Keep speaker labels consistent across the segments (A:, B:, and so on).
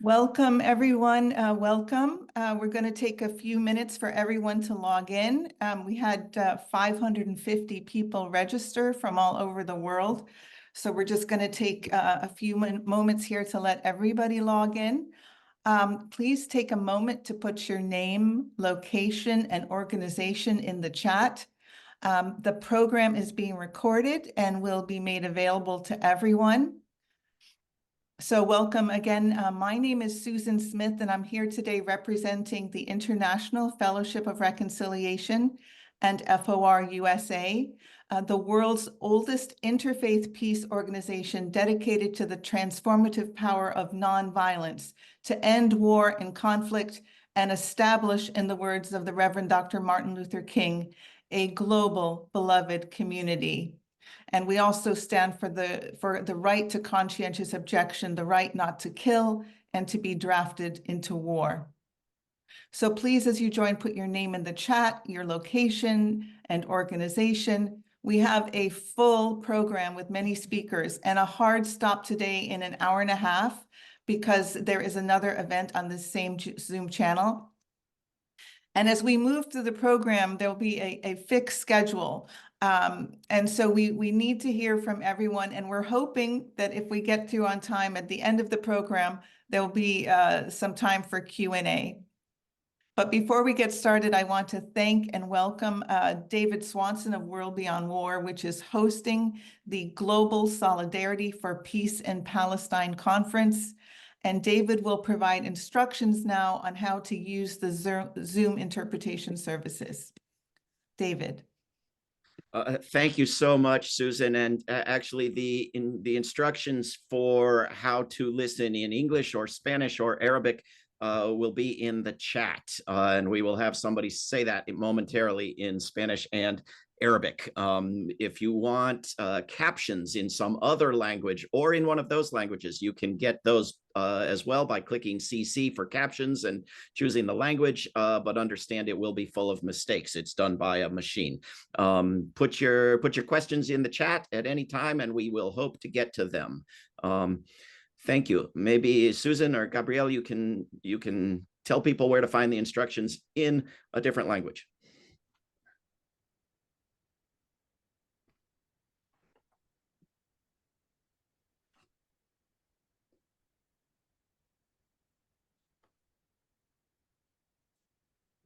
A: Welcome, everyone. Welcome. We're going to take a few minutes for everyone to log in. We had 550 people register from all over the world. So we're just going to take a few moments here to let everybody log in. Please take a moment to put your name, location, and organization in the chat. The program is being recorded and will be made available to everyone. So welcome again. My name is Susan Smith, and I'm here today representing the International Fellowship of Reconciliation and FOR USA, the world's oldest interfaith peace organization dedicated to the transformative power of nonviolence to end war and conflict and establish, in the words of the Reverend Dr. Martin Luther King, a global beloved community. And we also stand for the right to conscientious objection, the right not to kill and to be drafted into war. So please, as you join, put your name in the chat, your location and organization. We have a full program with many speakers and a hard stop today in an hour and a half because there is another event on the same Zoom channel. And as we move through the program, there'll be a fixed schedule. And so we need to hear from everyone. And we're hoping that if we get through on time at the end of the program, there'll be some time for Q&A. But before we get started, I want to thank and welcome David Swanson of World Beyond War, which is hosting the Global Solidarity for Peace in Palestine Conference. And David will provide instructions now on how to use the Zoom interpretation services. David.
B: Thank you so much, Susan. And actually, the instructions for how to listen in English or Spanish or Arabic will be in the chat. And we will have somebody say that momentarily in Spanish and Arabic. If you want captions in some other language or in one of those languages, you can get those as well by clicking CC for captions and choosing the language, but understand it will be full of mistakes. It's done by a machine. Put your questions in the chat at any time, and we will hope to get to them. Thank you. Maybe Susan or Gabrielle, you can tell people where to find the instructions in a different language.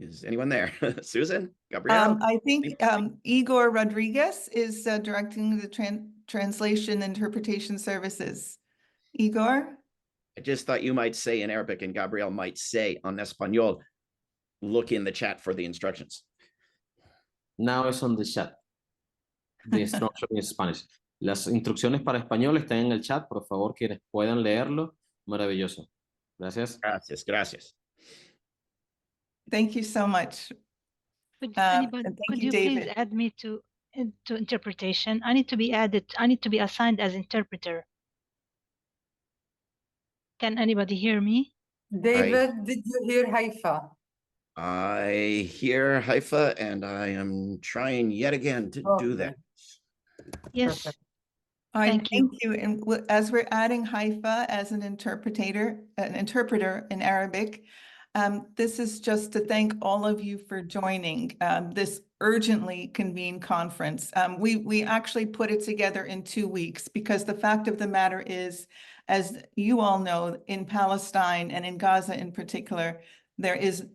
B: Is anyone there? Susan? Gabrielle?
A: I think Igor Rodriguez is directing the translation interpretation services. Igor?
B: I just thought you might say in Arabic and Gabrielle might say en español. Look in the chat for the instructions.
C: Now it's on the chat. The instruction in Spanish. Las instrucciones para español están en el chat. Por favor, quienes puedan leerlo. Maravilloso. Gracias.
B: Gracias, gracias.
A: Thank you so much.
D: Could you please add me to interpretation? I need to be added. I need to be assigned as interpreter. Can anybody hear me?
E: David, did you hear Haifa?
B: I hear Haifa, and I am trying yet again to do that.
D: Yes.
A: All right, thank you. And as we're adding Haifa as an interpreter in Arabic, this is just to thank all of you for joining this urgently convened conference. We actually put it together in 2 weeks because the fact of the matter is, as you all know, in Palestine and in Gaza in particular, there is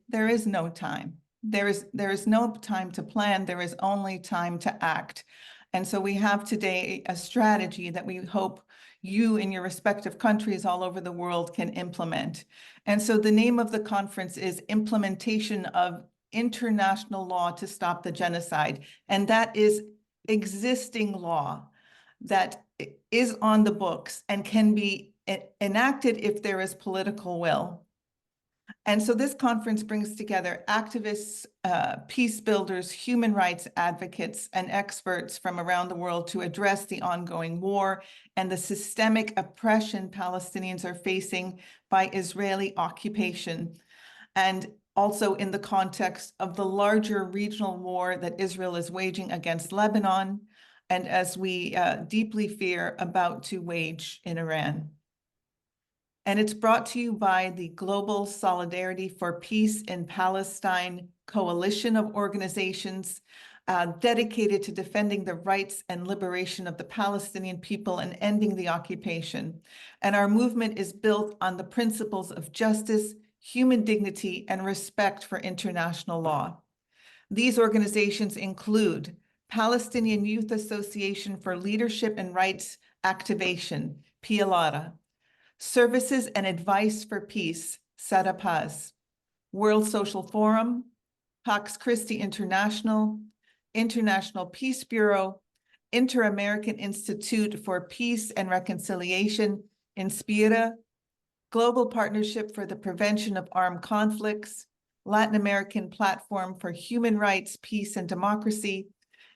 A: no time. There is no time to plan. There is only time to act. And so we have today a strategy that we hope you in your respective countries all over the world can implement. And so the name of the conference is Implementation of International Law to Stop the Genocide. And that is existing law that is on the books and can be enacted if there is political will. And so this conference brings together activists, peace builders, human rights advocates, and experts from around the world to address the ongoing war and the systemic oppression Palestinians are facing by Israeli occupation, and also in the context of the larger regional war that Israel is waging against Lebanon, and as we deeply fear about to wage in Iran. And it's brought to you by the Global Solidarity for Peace in Palestine coalition of organizations dedicated to defending the rights and liberation of the Palestinian people and ending the occupation. And our movement is built on the principles of justice, human dignity, and respect for international law. These organizations include Palestinian Youth Association for Leadership and Rights Activation, PLARA, Services and Advice for Peace, SEDAPAZ, World Social Forum, Pax Christi International, International Peace Bureau, Inter-American Institute for Peace and Reconciliation, INSPIRA, Global Partnership for the Prevention of Armed Conflicts, Latin American Platform for Human Rights, Peace and Democracy,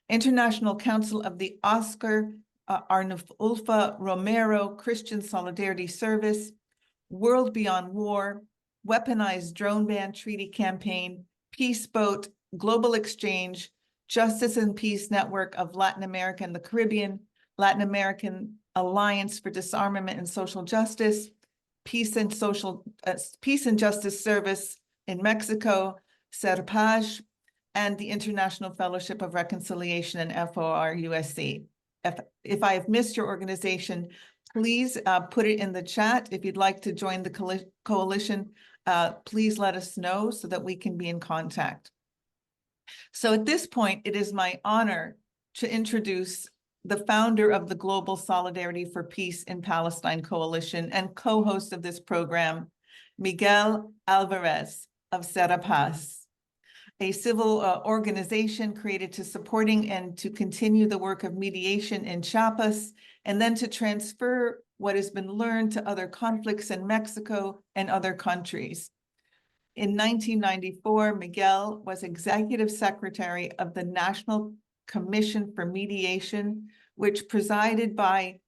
A: International Council of the Oscar Arnulfo Romero Christian Solidarity Service, World Beyond War, Weaponized Drone Ban Treaty Campaign, Peace Boat, Global Exchange, Justice and Peace Network of Latin America and the Caribbean, Latin American Alliance for Disarmament and Social Justice, Peace and Justice Service in Mexico, SERPAJ, and the International Fellowship of Reconciliation and FOR-USC. If I have missed your organization, please put it in the chat. If you'd like to join the coalition, please let us know so that we can be in contact. So at this point, it is my honor to introduce the founder of the Global Solidarity for Peace in Palestine Coalition and co-host of this program, Miguel Alvarez of SEDAPAZ, a civil organization created to supporting and to continue the work of mediation in Chiapas, and then to transfer what has been learned to other conflicts in Mexico and other countries. In 1994, Miguel was executive secretary of the National Commission for Mediation, which presided by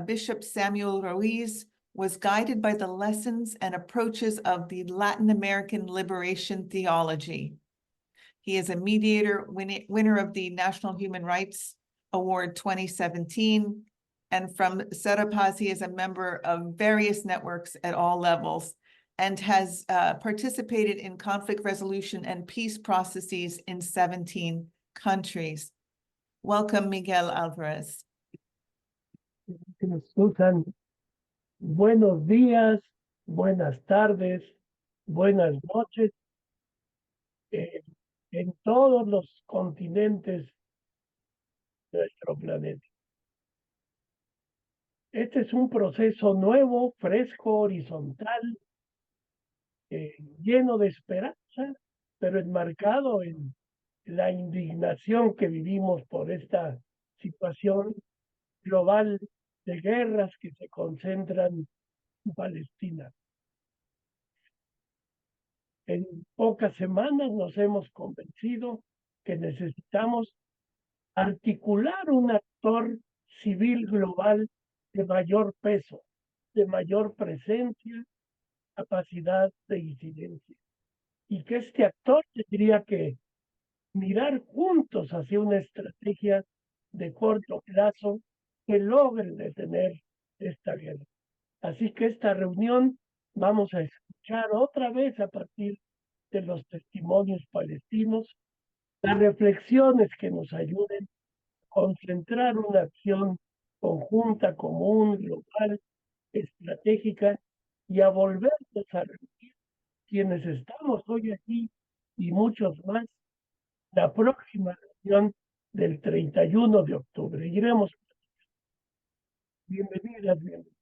A: Bishop Samuel Ruiz, was guided by the lessons and approaches of the Latin American liberation theology. He is a mediator, winner of the National Human Rights Award 2017. And from SEDAPAZ, he is a member of various networks at all levels and has participated in conflict resolution and peace processes in 17 countries. Welcome, Miguel Alvarez.
F: Susan, buenos días, buenas tardes, buenas noches. En todos los continentes de nuestro planeta. Este es un proceso nuevo, fresco, horizontal, lleno de esperanza, pero enmarcado en la indignación que vivimos por esta situación global de guerras que se concentran en Palestina. En pocas semanas nos hemos convencido que necesitamos articular un actor civil global de mayor peso, de mayor presencia, capacidad de incidencia. Y que este actor tendría que mirar juntos hacia una estrategia de corto plazo que logre detener esta guerra. Así que esta reunión vamos a escuchar otra vez a partir de los testimonios palestinos, las reflexiones que nos ayuden a concentrar una acción conjunta, común, global, estratégica y a volvernos a reunir quienes estamos hoy aquí y muchos más la próxima reunión del 31 de octubre. Iremos. Bienvenidas, bienvenidas.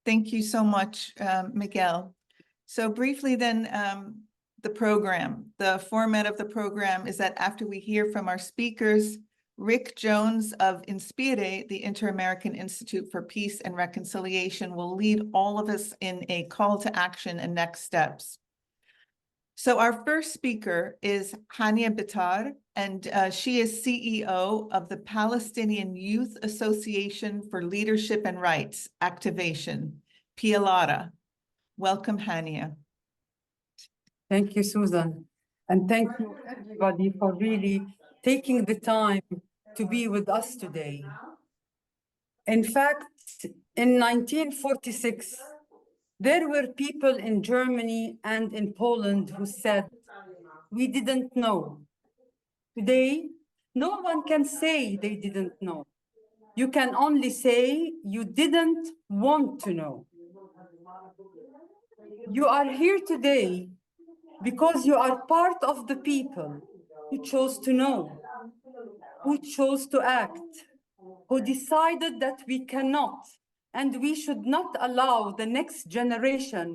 A: Thank you so much, Miguel. So briefly then, the program. The format of the program is that after we hear from our speakers, Rick Jones of INSPIRE, the Inter-American Institute for Peace and Reconciliation, will lead all of us in a call to action and next steps. So our first speaker is Hania Bitar, and she is CEO of the Palestinian Youth Association for Leadership and Rights Activation, PLARA. Welcome, Hania.
E: Thank you, Susan. And thank you, everybody, for really taking the time to be with us today. In fact, in 1946, there were people in Germany and in Poland who said, "We didn't know." Today, no one can say they didn't know. You can only say you didn't want to know. You are here today because you are part of the people who chose to know, who chose to act, who decided that we cannot and we should not allow the next generation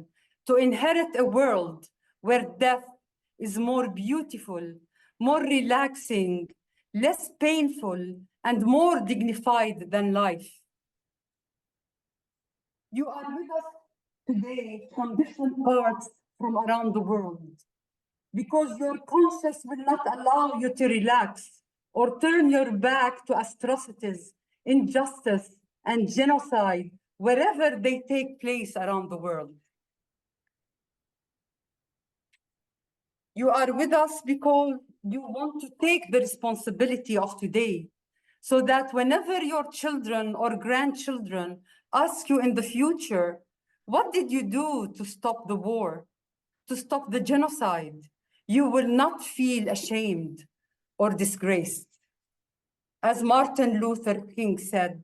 E: to inherit a world where death is more beautiful, more relaxing, less painful, and more dignified than life. You are with us today from different parts from around the world because your conscience will not allow you to relax or turn your back to atrocities, injustice, and genocide wherever they take place around the world. You are with us because you want to take the responsibility of today, so that whenever your children or grandchildren ask you in the future, what did you do to stop the war, to stop the genocide? You will not feel ashamed or disgraced. As Martin Luther King said,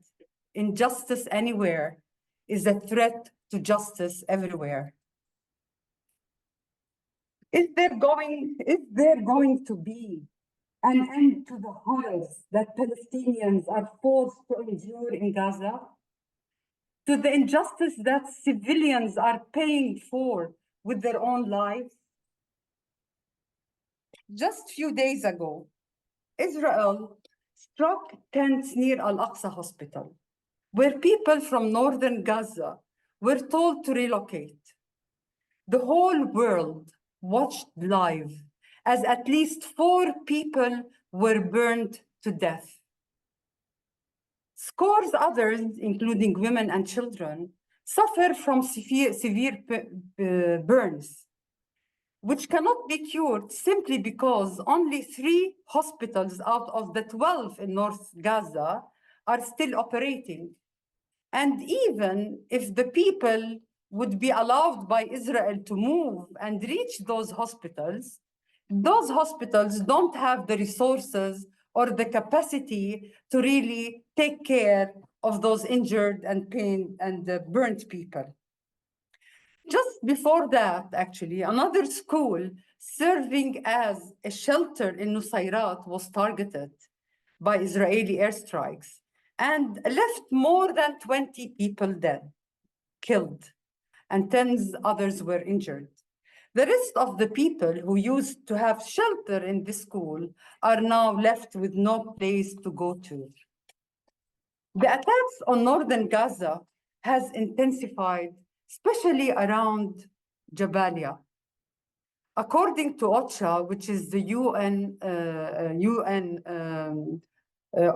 E: injustice anywhere is a threat to justice everywhere. Is there going to be an end to the horrors that Palestinians are forced to endure in Gaza? To the injustice that civilians are paying for with their own lives? Just a few days ago, Israel struck tents near Al-Aqsa Hospital, where people from northern Gaza were told to relocate. The whole world watched live as at least 4 people were burned to death. Scores others, including women and children, suffer from severe burns, which cannot be cured simply because only 3 hospitals out of the 12 in North Gaza are still operating. And even if the people would be allowed by Israel to move and reach those hospitals don't have the resources or the capacity to really take care of those injured and pained and burnt people. Just before that, actually, another school serving as a shelter in Nusayrat was targeted by Israeli airstrikes and left more than 20 people dead, killed, and tens others were injured. The rest of the people who used to have shelter in this school are now left with no place to go to. The attacks on northern Gaza has intensified, especially around Jabalia. According to OCHA, which is the UN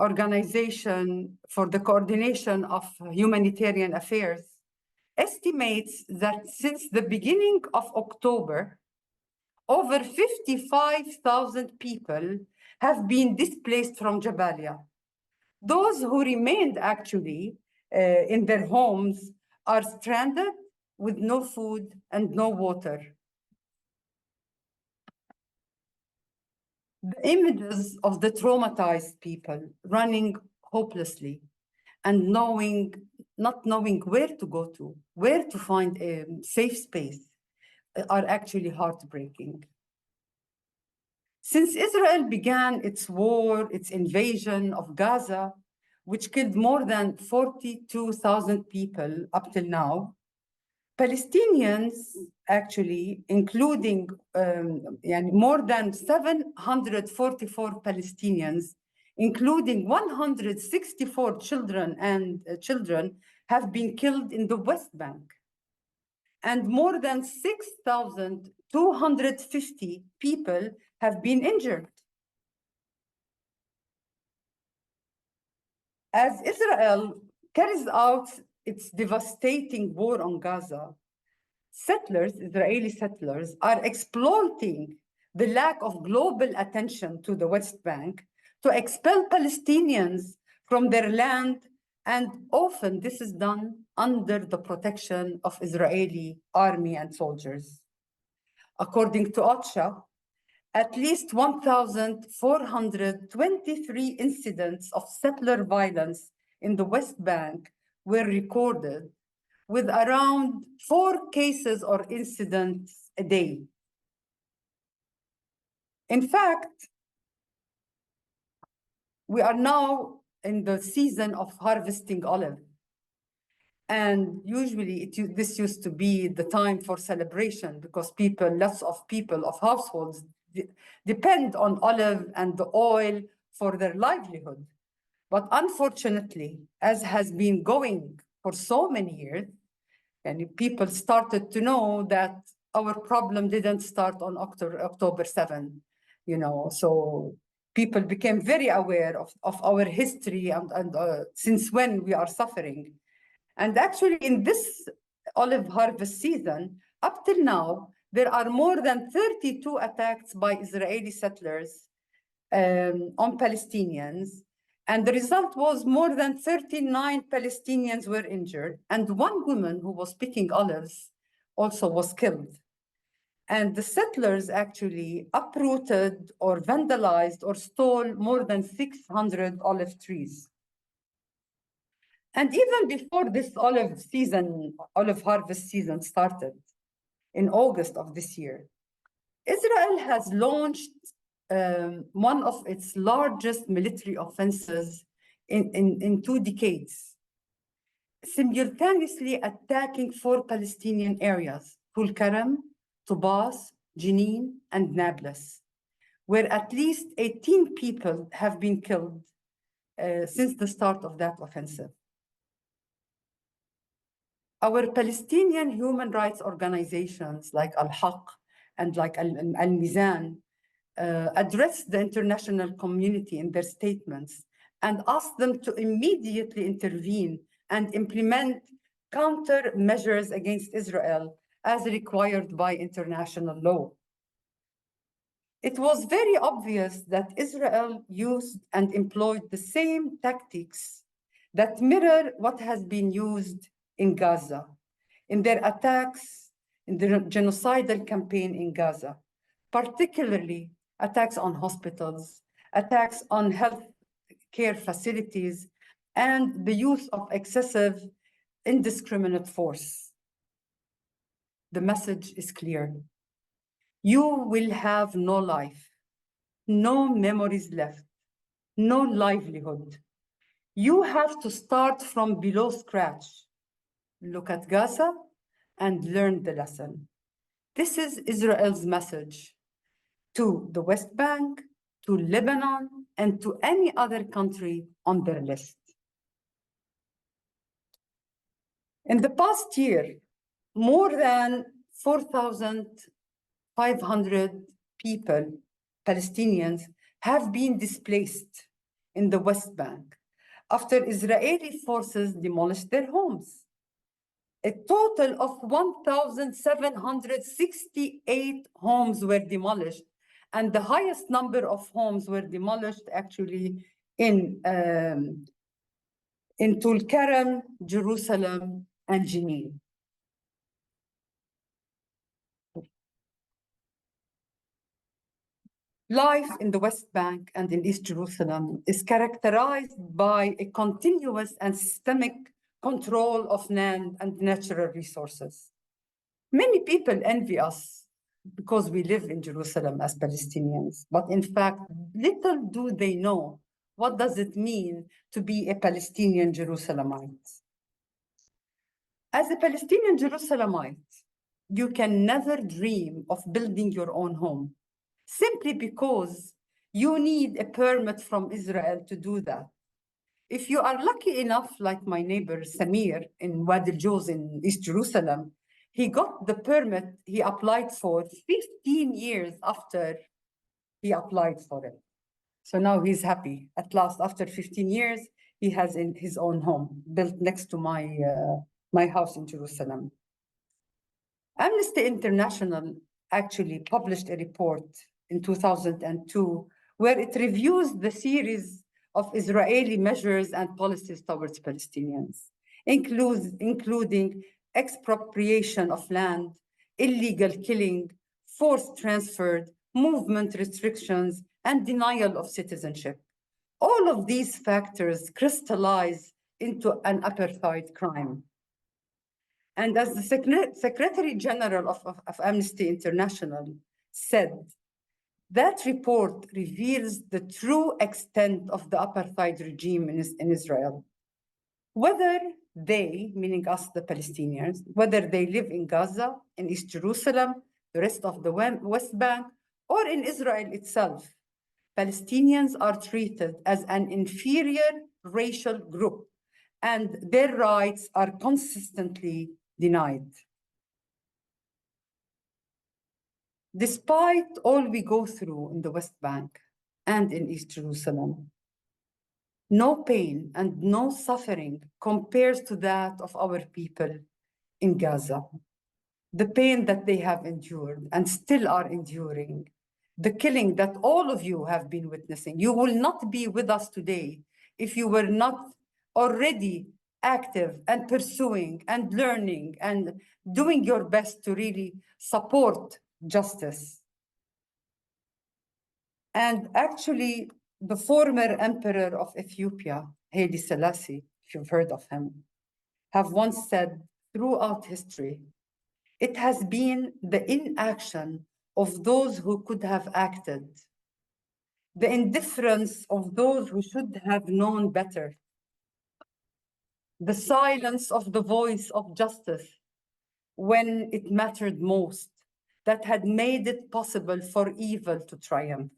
E: organization for the coordination of humanitarian affairs, estimates that since the beginning of October, over 55,000 people have been displaced from Jabalia. Those who remained actually in their homes are stranded with no food and no water. The images of the traumatized people running hopelessly and not knowing where to go to, where to find a safe space, are actually heartbreaking. Since Israel began its war, its invasion of Gaza, which killed more than 42,000 people up till now, Palestinians actually, including more than 744 Palestinians, including 164 children, have been killed in the West Bank. And more than 6,250 people have been injured. As Israel carries out its devastating war on Gaza, Israeli settlers, are exploiting the lack of global attention to the West Bank to expel Palestinians from their land, and often this is done under the protection of Israeli army and soldiers. According to OCHA, at least 1,423 incidents of settler violence in the West Bank were recorded, with around 4 cases or incidents a day. In fact, we are now in the season of harvesting olive. And usually this used to be the time for celebration because lots of people, of households, depend on olive and the oil for their livelihood. But unfortunately, as has been going for so many years, and people started to know that our problem didn't start on October 7, so people became very aware of our history and since when we are suffering. And actually in this olive harvest season, up till now, there are more than 32 attacks by Israeli settlers on Palestinians. And the result was more than 39 Palestinians were injured. And one woman who was picking olives also was killed. And the settlers actually uprooted or vandalized or stole more than 600 olive trees. And even before this olive harvest season started in August of this year, Israel has launched one of its largest military offenses in 2 decades, simultaneously attacking 4 Palestinian areas, Tulkarem, Tubas, Jenin, and Nablus, where at least 18 people have been killed since the start of that offensive. Our Palestinian human rights organizations like Al-Haq and like Al-Mizan addressed the international community in their statements and asked them to immediately intervene and implement countermeasures against Israel as required by international law. It was very obvious that Israel used and employed the same tactics that mirror what has been used in Gaza, in their attacks, in the genocidal campaign in Gaza, particularly attacks on hospitals, attacks on health care facilities, and the use of excessive, indiscriminate force. The message is clear. You will have no life, no memories left, no livelihood. You have to start from below scratch. Look at Gaza and learn the lesson. This is Israel's message to the West Bank, to Lebanon, and to any other country on their list. In the past year, more than 4,500 people, Palestinians, have been displaced in the West Bank after Israeli forces demolished their homes. A total of 1,768 homes were demolished, and the highest number of homes were demolished actually in Tulkarem, Jerusalem, and Jenin. Life in the West Bank and in East Jerusalem is characterized by a continuous and systemic control of land and natural resources. Many people envy us because we live in Jerusalem as Palestinians, but in fact, little do they know what does it mean to be a Palestinian Jerusalemite. As a Palestinian Jerusalemite, you can never dream of building your own home, simply because you need a permit from Israel to do that. If you are lucky enough, like my neighbor Samir in Wadi al-Joz in East Jerusalem, he got the permit he applied for 15 years after he applied for it. So now he's happy. At last, after 15 years, he has his own home built next to my house in Jerusalem. Amnesty International actually published a report in 2002 where it reviews the series of Israeli measures and policies towards Palestinians, including expropriation of land, illegal killing, forced transfer, movement restrictions, and denial of citizenship. All of these factors crystallize into an apartheid crime. And as the Secretary General of Amnesty International said, that report reveals the true extent of the apartheid regime in Israel. Whether they, meaning us, the Palestinians, whether they live in Gaza, in East Jerusalem, the rest of the West Bank, or in Israel itself, Palestinians are treated as an inferior racial group, and their rights are consistently denied. Despite all we go through in the West Bank and in East Jerusalem, no pain and no suffering compares to that of our people in Gaza. The pain that they have endured and still are enduring, the killing that all of you have been witnessing. You will not be with us today if you were not already active and pursuing and learning and doing your best to really support justice. And actually, the former emperor of Ethiopia, Haile Selassie, if you've heard of him, have once said throughout history, it has been the inaction of those who could have acted, the indifference of those who should have known better, the silence of the voice of justice when it mattered most, that had made it possible for evil to triumph.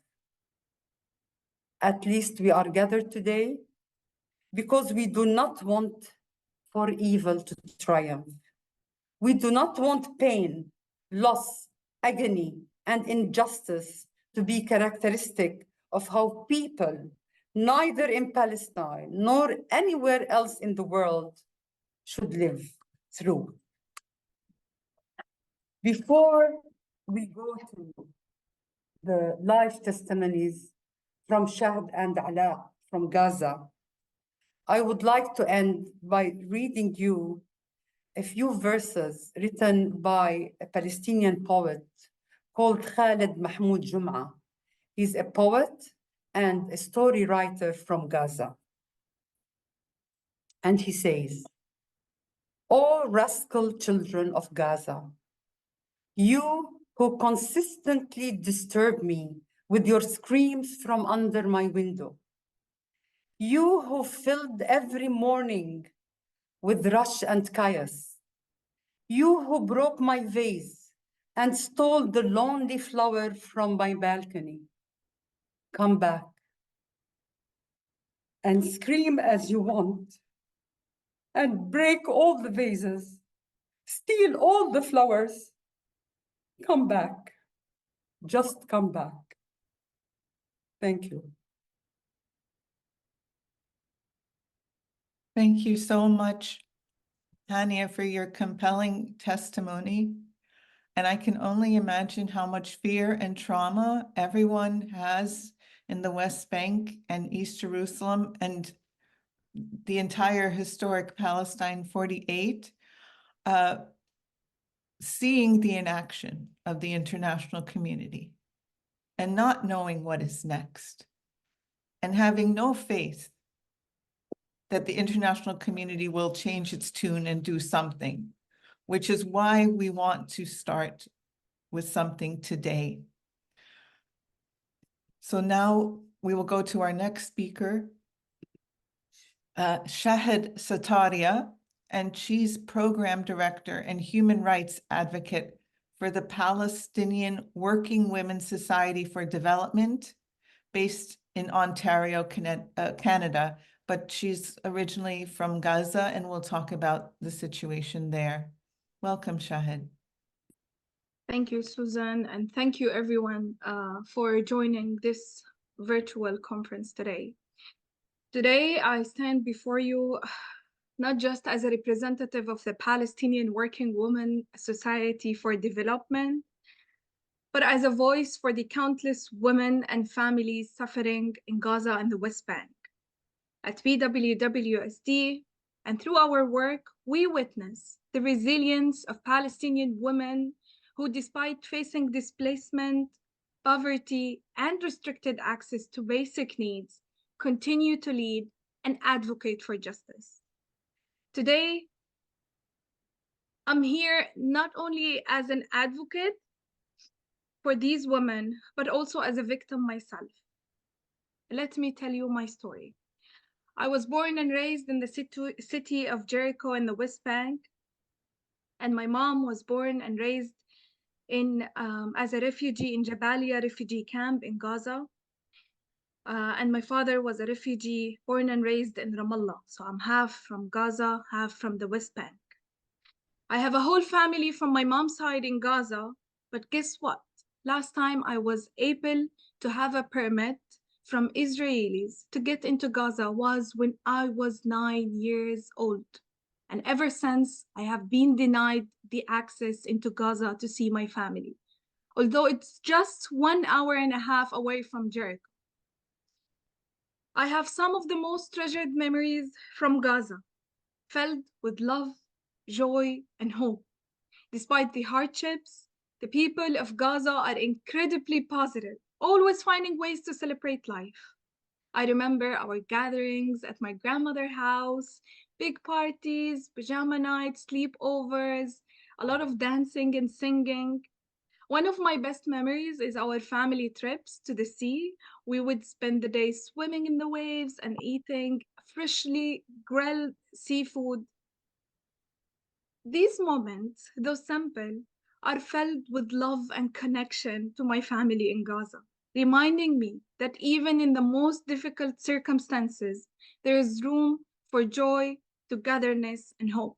E: At least we are gathered today because we do not want for evil to triumph. We do not want pain, loss, agony, and injustice to be characteristic of how people, neither in Palestine nor anywhere else in the world, should live through. Before we go to the life testimonies from Shahd and Ala from Gaza, I would like to end by reading you a few verses written by a Palestinian poet called Khaled Mahmoud Jum'a. He's a poet and a story writer from Gaza. And he says, "O rascal children of Gaza, you who consistently disturb me with your screams from under my window, you who filled every morning with rush and chaos, you who broke my vase and stole the lonely flower from my balcony, come back and scream as you want and break all the vases, steal all the flowers. Come back, just come back. Thank you."
A: Thank you so much, Tanya, for your compelling testimony. And I can only imagine how much fear and trauma everyone has in the West Bank and East Jerusalem and the entire historic Palestine 48, seeing the inaction of the international community and not knowing what is next and having no faith that the international community will change its tune and do something, which is why we want to start with something today. So now we will go to our next speaker, Shahd Sataria, and she's Program Director and Human Rights Advocate for the Palestinian Working Women's Society for Development, based in Ontario, Canada, but she's originally from Gaza, and we'll talk about the situation there. Welcome, Shahd.
G: Thank you, Susan, and thank you everyone for joining this virtual conference today. Today, I stand before you not just as a representative of the Palestinian Working Women Society for Development, but as a voice for the countless women and families suffering in Gaza and the West Bank. At BWWSD, and through our work, we witness the resilience of Palestinian women who, despite facing displacement, poverty, and restricted access to basic needs, continue to lead and advocate for justice. Today, I'm here not only as an advocate for these women, but also as a victim myself. Let me tell you my story. I was born and raised in the city of Jericho in the West Bank, and my mom was born and raised in as a refugee in Jabalia refugee camp in Gaza. And my father was a refugee born and raised in Ramallah. So I'm half from Gaza, half from the West Bank. I have a whole family from my mom's side in Gaza, but guess what? Last time I was able to have a permit from Israelis to get into Gaza was when I was 9 years old. And ever since, I have been denied the access into Gaza to see my family, although it's just 1.5 hours away from Jericho. I have some of the most treasured memories from Gaza, filled with love, joy, and hope. Despite the hardships, the people of Gaza are incredibly positive, always finding ways to celebrate life. I remember our gatherings at my grandmother's house, big parties, pajama nights, sleepovers, a lot of dancing and singing. One of my best memories is our family trips to the sea. We would spend the day swimming in the waves and eating freshly grilled seafood. These moments, though simple, are filled with love and connection to my family in Gaza, reminding me that even in the most difficult circumstances, there is room for joy, togetherness, and hope.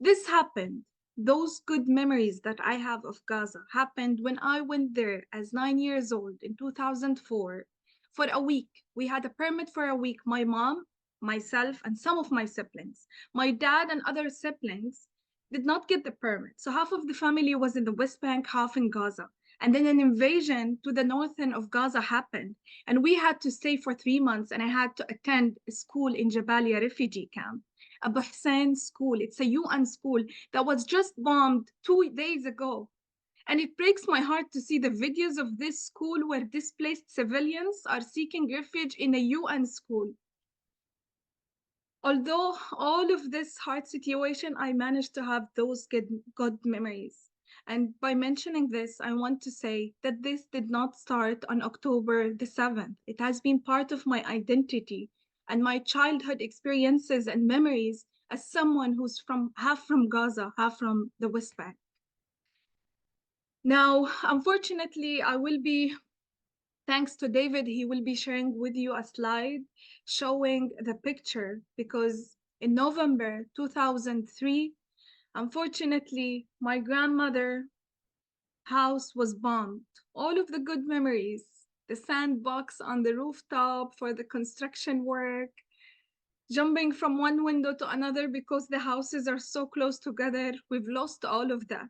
G: This happened. Those good memories that I have of Gaza happened when I went there as 9 years old in 2004 for a week. We had a permit for a week, my mom, myself, and some of my siblings. My dad and other siblings did not get the permit. So half of the family was in the West Bank, half in Gaza. And then an invasion to the northern of Gaza happened. And we had to stay for 3 months, and I had to attend a school in Jabalia refugee camp. A Bahrain school. It's a UN school that was just bombed 2 days ago. And it breaks my heart to see the videos of this school where displaced civilians are seeking refuge in a UN school. Although all of this hard situation, I managed to have those good memories. And by mentioning this, I want to say that this did not start on October the 7th. It has been part of my identity and my childhood experiences and memories as someone who's half from Gaza, half from the West Bank. Now, unfortunately, thanks to David, he will be sharing with you a slide showing the picture, because in November 2003, unfortunately, my grandmother's house was bombed. All of the good memories, the sandbox on the rooftop for the construction work, jumping from one window to another because the houses are so close together, we've lost all of that.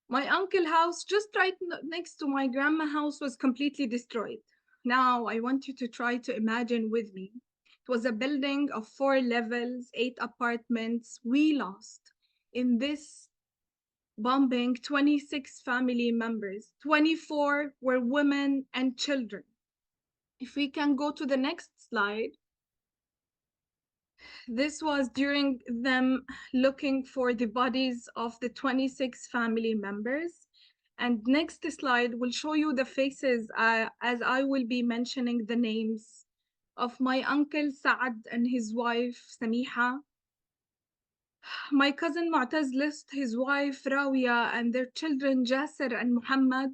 G: My uncle's house just right next to my grandma's house was completely destroyed. Now I want you to try to imagine with me. It was a building of 4 levels, 8 apartments. We lost in this bombing 26 family members. 24 were women and children. If we can go to the next slide. This was during them looking for the bodies of the 26 family members. And next slide will show you the faces as I will be mentioning the names of my uncle Saad and his wife Samiha. My cousin Mu'taz lost his wife Rawiya and their children Jasser and Muhammad.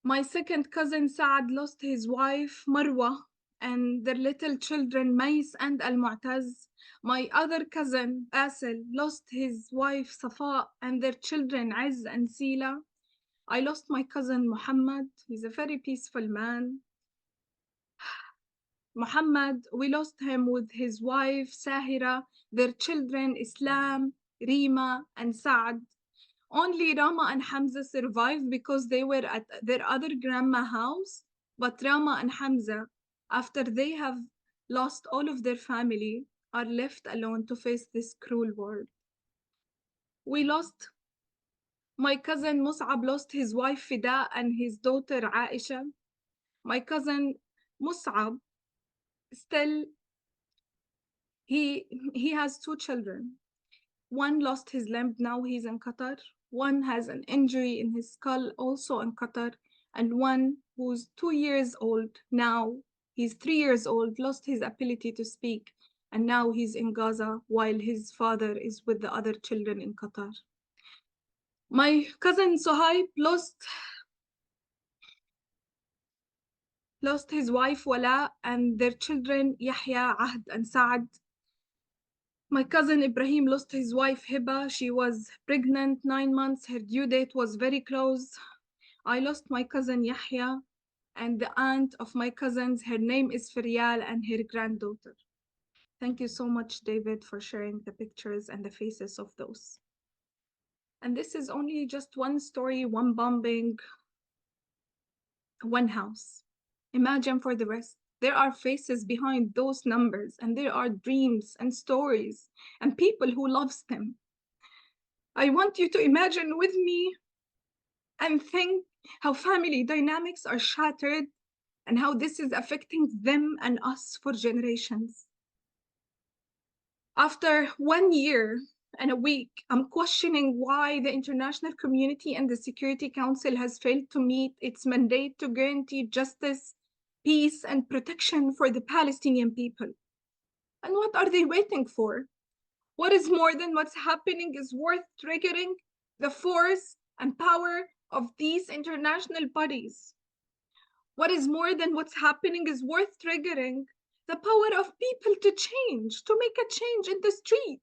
G: My second cousin Saad lost his wife Marwa and their little children Mais and Al-Mu'taz. My other cousin Asil lost his wife Safa and their children Az and Sila. I lost my cousin Muhammad. He's a very peaceful man. Muhammad, we lost him with his wife Sahira, their children Islam, Rima, and Saad. Only Rama and Hamza survived because they were at their other grandma's house. But Rama and Hamza, after they have lost all of their family, are left alone to face this cruel world. We lost, my cousin Mus'ab lost his wife Fida and his daughter Aisha. My cousin Mus'ab still, he has 2 children. One lost his limb, now he's in Qatar. One has an injury in his skull, also in Qatar. And one who's 2 years old now, he's 3 years old, lost his ability to speak. And now he's in Gaza while his father is with the other children in Qatar. My cousin Suhaib lost his wife Wala and their children Yahya, Ahd, and Saad. My cousin Ibrahim lost his wife Hiba. She was pregnant 9 months. Her due date was very close. I lost my cousin Yahya and the aunt of my cousins. Her name is Firyal and her granddaughter. Thank you so much, David, for sharing the pictures and the faces of those. And this is only just one story, one bombing, one house. Imagine for the rest. There are faces behind those numbers, and there are dreams and stories and people who loves them. I want you to imagine with me and think how family dynamics are shattered and how this is affecting them and us for generations. After 1 year and a week, I'm questioning why the international community and the Security Council has failed to meet its mandate to guarantee justice, peace, and protection for the Palestinian people. And what are they waiting for? What is more than what's happening is worth triggering the force and power of these international bodies. What is more than what's happening is worth triggering the power of people to change, to make a change in the street.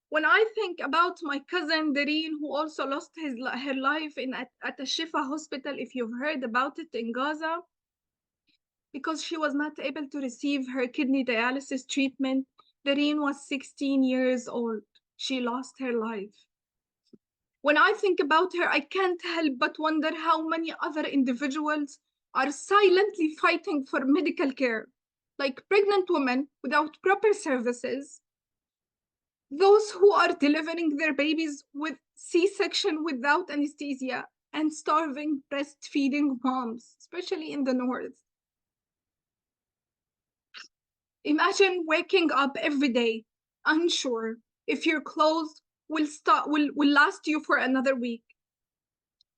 G: When I think about my cousin Dareen, who also lost her life at a Shifa hospital, if you've heard about it in Gaza, because she was not able to receive her kidney dialysis treatment. Dareen was 16 years old. She lost her life. When I think about her, I can't help but wonder how many other individuals are silently fighting for medical care, like pregnant women without proper services, those who are delivering their babies with C-section without anesthesia, and starving breastfeeding moms, especially in the north. Imagine waking up every day, unsure if your clothes will last you for another week.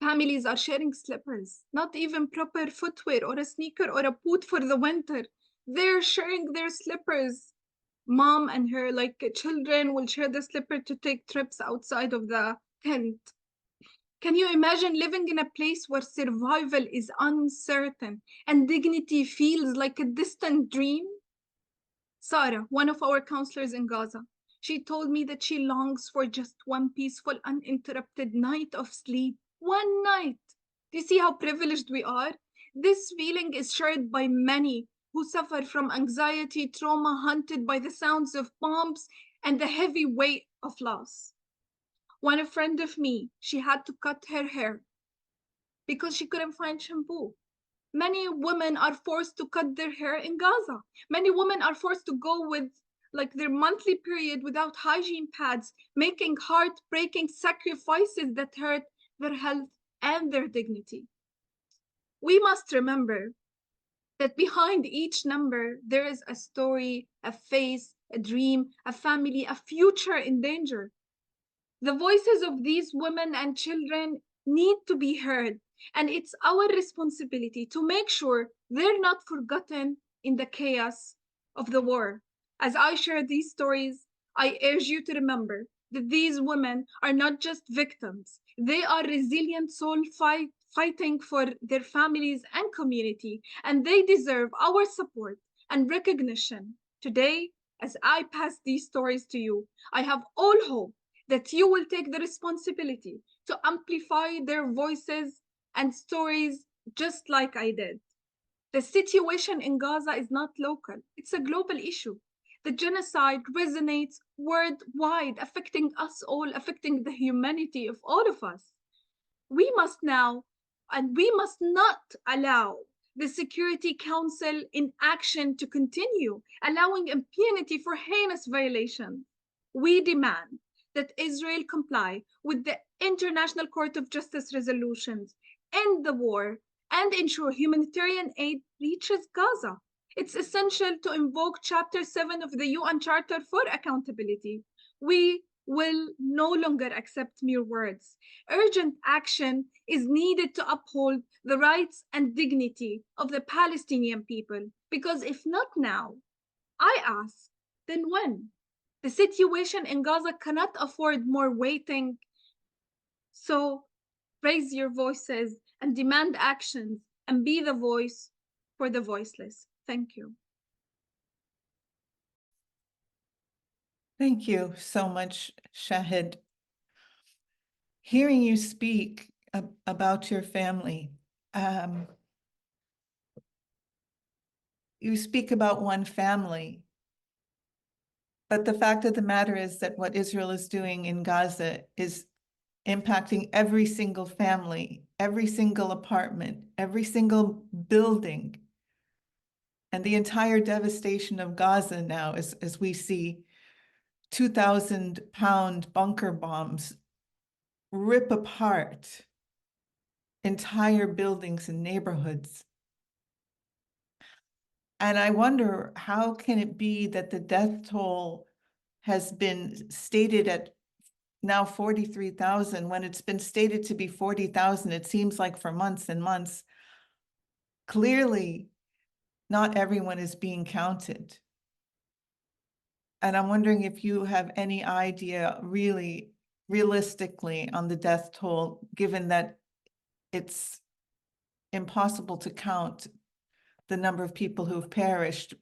G: Families are sharing slippers, not even proper footwear or a sneaker or a boot for the winter. They're sharing their slippers. Mom and her children will share the slipper to take trips outside of the tent. Can you imagine living in a place where survival is uncertain and dignity feels like a distant dream? Sarah, one of our counselors in Gaza, she told me that she longs for just one peaceful, uninterrupted night of sleep. One night. Do you see how privileged we are? This feeling is shared by many who suffer from anxiety, trauma, haunted by the sounds of bombs and the heavy weight of loss. One friend of me, she had to cut her hair because she couldn't find shampoo. Many women are forced to cut their hair in Gaza. Many women are forced to go with their monthly period without hygiene pads, making heartbreaking sacrifices that hurt their health and their dignity. We must remember that behind each number, there is a story, a face, a dream, a family, a future in danger. The voices of these women and children need to be heard, and it's our responsibility to make sure they're not forgotten in the chaos of the war. As I share these stories, I urge you to remember that these women are not just victims. They are resilient souls fighting for their families and community, and they deserve our support and recognition. Today, as I pass these stories to you, I have all hope that you will take the responsibility to amplify their voices and stories just like I did. The situation in Gaza is not local, it's a global issue. The genocide resonates worldwide, affecting us all, affecting the humanity of all of us. We must now, and we must not allow the Security Council inaction to continue, allowing impunity for heinous violations. We demand that Israel comply with the International Court of Justice resolutions, end the war, and ensure humanitarian aid reaches Gaza. It's essential to invoke Chapter 7 of the UN Charter for accountability. We will no longer accept mere words. Urgent action is needed to uphold the rights and dignity of the Palestinian people, because if not now, I ask, then when? The situation in Gaza cannot afford more waiting. So raise your voices and demand actions and be the voice for the voiceless. Thank you.
A: Thank you so much, Shahid. Hearing you speak about your family, you speak about one family, but the fact of the matter is that what Israel is doing in Gaza is impacting every single family, every single apartment, every single building, and the entire devastation of Gaza now, as we see 2,000-pound bunker bombs rip apart entire buildings and neighborhoods. And I wonder, how can it be that the death toll has been stated at now 43,000 when it's been stated to be 40,000? It seems like for months and months. Clearly, not everyone is being counted. And I'm wondering if you have any idea, really, realistically, on the death toll, given that it's impossible to count the number of people who have perished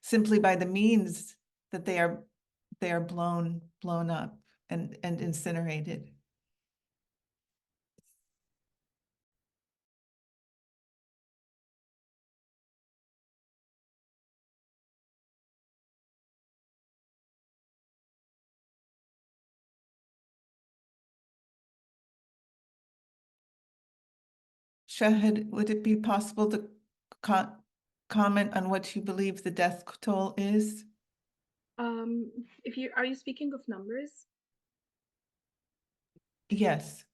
A: simply by the means that they are blown up and incinerated. Shahid, would it be possible to comment on what you believe the death toll is?
G: Are you speaking of numbers?
A: Yes.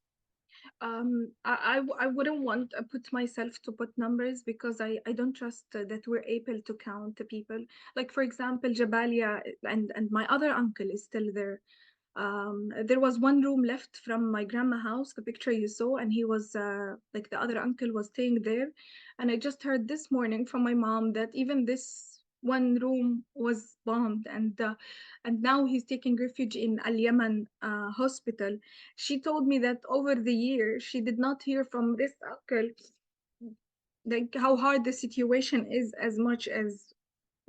G: I wouldn't want to put myself to put numbers, because I don't trust that we're able to count the people. Like, for example, Jabalia and my other uncle is still there. There was one room left from my grandma house, the picture you saw, and he was like, the other uncle was staying there. And I just heard this morning from my mom that even this one room was bombed, and now he's taking refuge in Al Yaman hospital. She told me that over the year she did not hear from this uncle like how hard the situation is as much as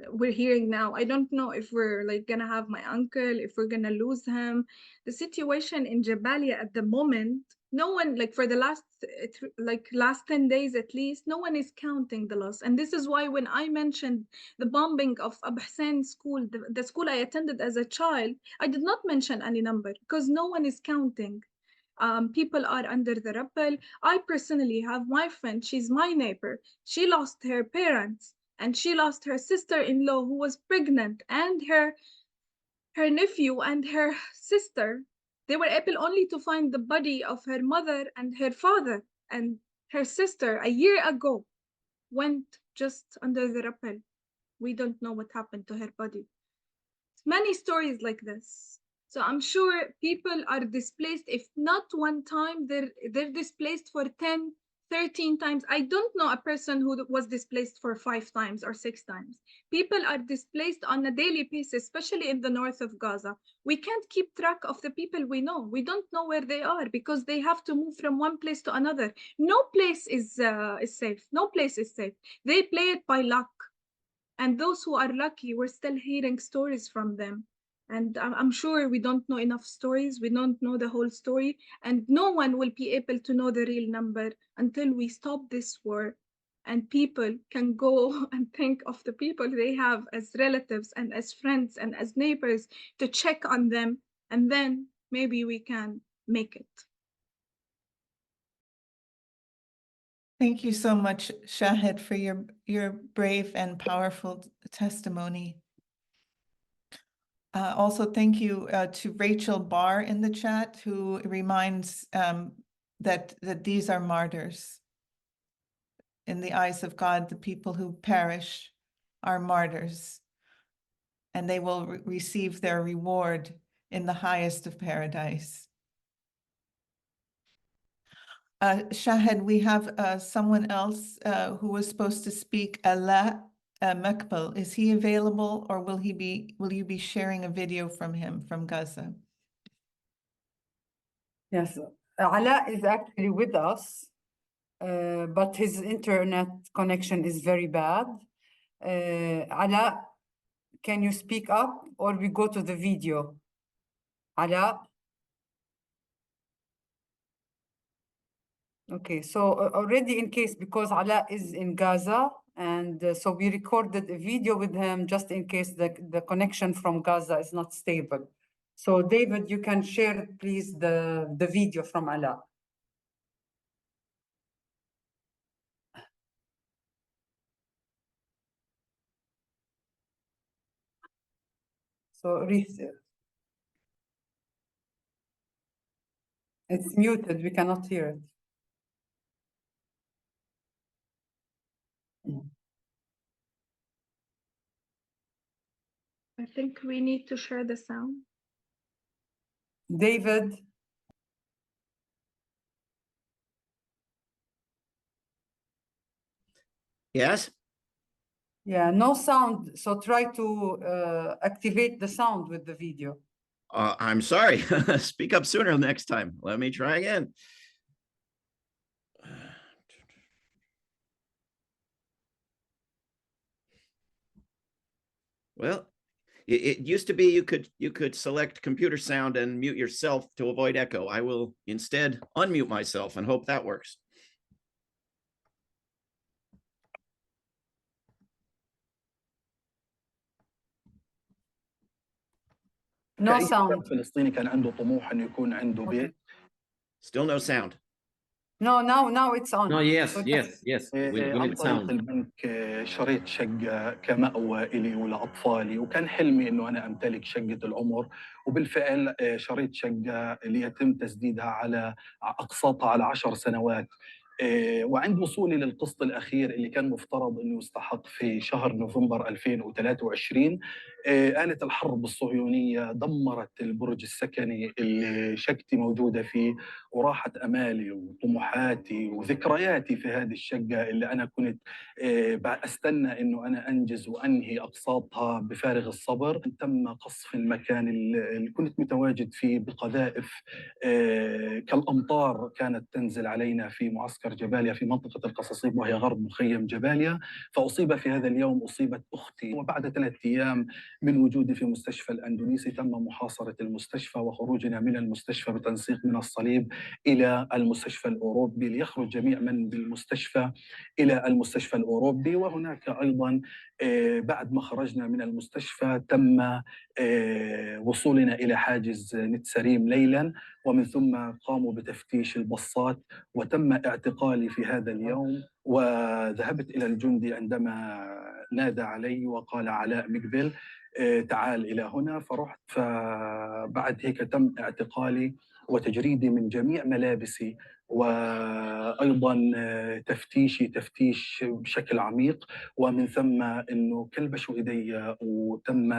G: we're hearing now. I don't know if we're like gonna have my uncle, if we're gonna lose him. The situation in Jabalia at the moment, no one, like for the last 10 days at least, no one is counting the loss. And this is why when I mentioned the bombing of Abu Hussein school, the school I attended as a child, I did not mention any number, because no one is counting. People are under the rubble. I personally have my friend, she's my neighbor. She lost her parents, and she lost her sister-in-law who was pregnant, and her nephew and her sister. They were able only to find the body of her mother and her father, and her sister a year ago went just under the rubble. We don't know what happened to her body. Many stories like this. So I'm sure people are displaced, if not one time, they're displaced for 10, 13 times. I don't know a person who was displaced for 5 times or 6 times. People are displaced on a daily basis, especially in the north of Gaza. We can't keep track of the people we know. We don't know where they are, because they have to move from one place to another. No place is safe. No place is safe. They play it by luck. And those who are lucky, we're still hearing stories from them. And I'm sure we don't know enough stories. We don't know the whole story. And no one will be able to know the real number until we stop this war and people can go and think of the people they have as relatives and as friends and as neighbors to check on them, and then maybe we can make it.
A: Thank you so much, Shahid, for your brave and powerful testimony. Also, thank you to Rachel Barr in the chat, who reminds that these are martyrs. In the eyes of God, the people who perish are martyrs, and they will receive their reward in the highest of paradise. Shahid, we have someone else who was supposed to speak, Ala Mekbel. Is he available, or will you be sharing a video from him from Gaza?
E: Yes, Ala is actually with us, but his internet connection is very bad. Ala, can you speak up, or we go to the video? Ala? Okay, so already in case, because Ala is in Gaza, and so we recorded a video with him just in case the connection from Gaza is not stable. So David, you can share, please, the video from Ala. So it's muted, we cannot hear it.
G: I think we need to share the sound.
E: David?
B: Yes?
E: Yeah, no sound. So try to activate the sound with the video.
B: I'm sorry. Speak up sooner next time. Let me try again. Well, it used to be you could select computer sound and mute yourself to avoid echo. I will instead unmute myself and hope that works.
E: No sound.
H: فلسطيني كان عنده طموح انه يكون عنده بيت.
B: Still no sound.
E: No, now it's on.
C: No, yes.
H: عن طريق البنك شريت شقة كمأوى إلي ولأطفالي، وكان حلمي إنه أنا أمتلك شقة العمر، وبالفعل شريت شقة ليتم تسديدها على أقساطها على 10 سنوات. وعند وصولي للقسط الأخير اللي كان مفترض أنه يستحق في شهر نوفمبر 2023، آلة الحرب الصهيونية دمرت البرج السكني اللي شقتي موجودة فيه، وراحت أمالي وطموحاتي وذكرياتي في هذه الشقة اللي أنا كنت أستنى أنه أنا أنجز وأنهي أقساطها بفارغ الصبر. تم قصف المكان اللي كنت متواجد فيه بقذائف كالأمطار كانت تنزل علينا في معسكر جباليا في منطقة القصاصيب، وهي غرب مخيم جباليا. فأصيب في هذا اليوم أصيبت أختي، وبعد 3 أيام من وجودي في مستشفى الأندونيسي تم محاصرة المستشفى وخروجنا من المستشفى بتنسيق من الصليب إلى المستشفى الأوروبي، ليخرج جميع من بالمستشفى إلى المستشفى الأوروبي. وهناك أيضا بعد ما خرجنا من المستشفى تم وصولنا إلى حاجز نتسريم ليلا، ومن ثم قاموا بتفتيش البصات وتم اعتقالي في هذا اليوم. وذهبت إلى الجندي عندما نادى علي وقال علاء مقبل تعال إلى هنا، فرحت. فبعد هيك تم اعتقالي وتجريدي من جميع ملابسي، وأيضا تفتيش بشكل عميق، ومن ثم أنه كلبشوا إيدي وتم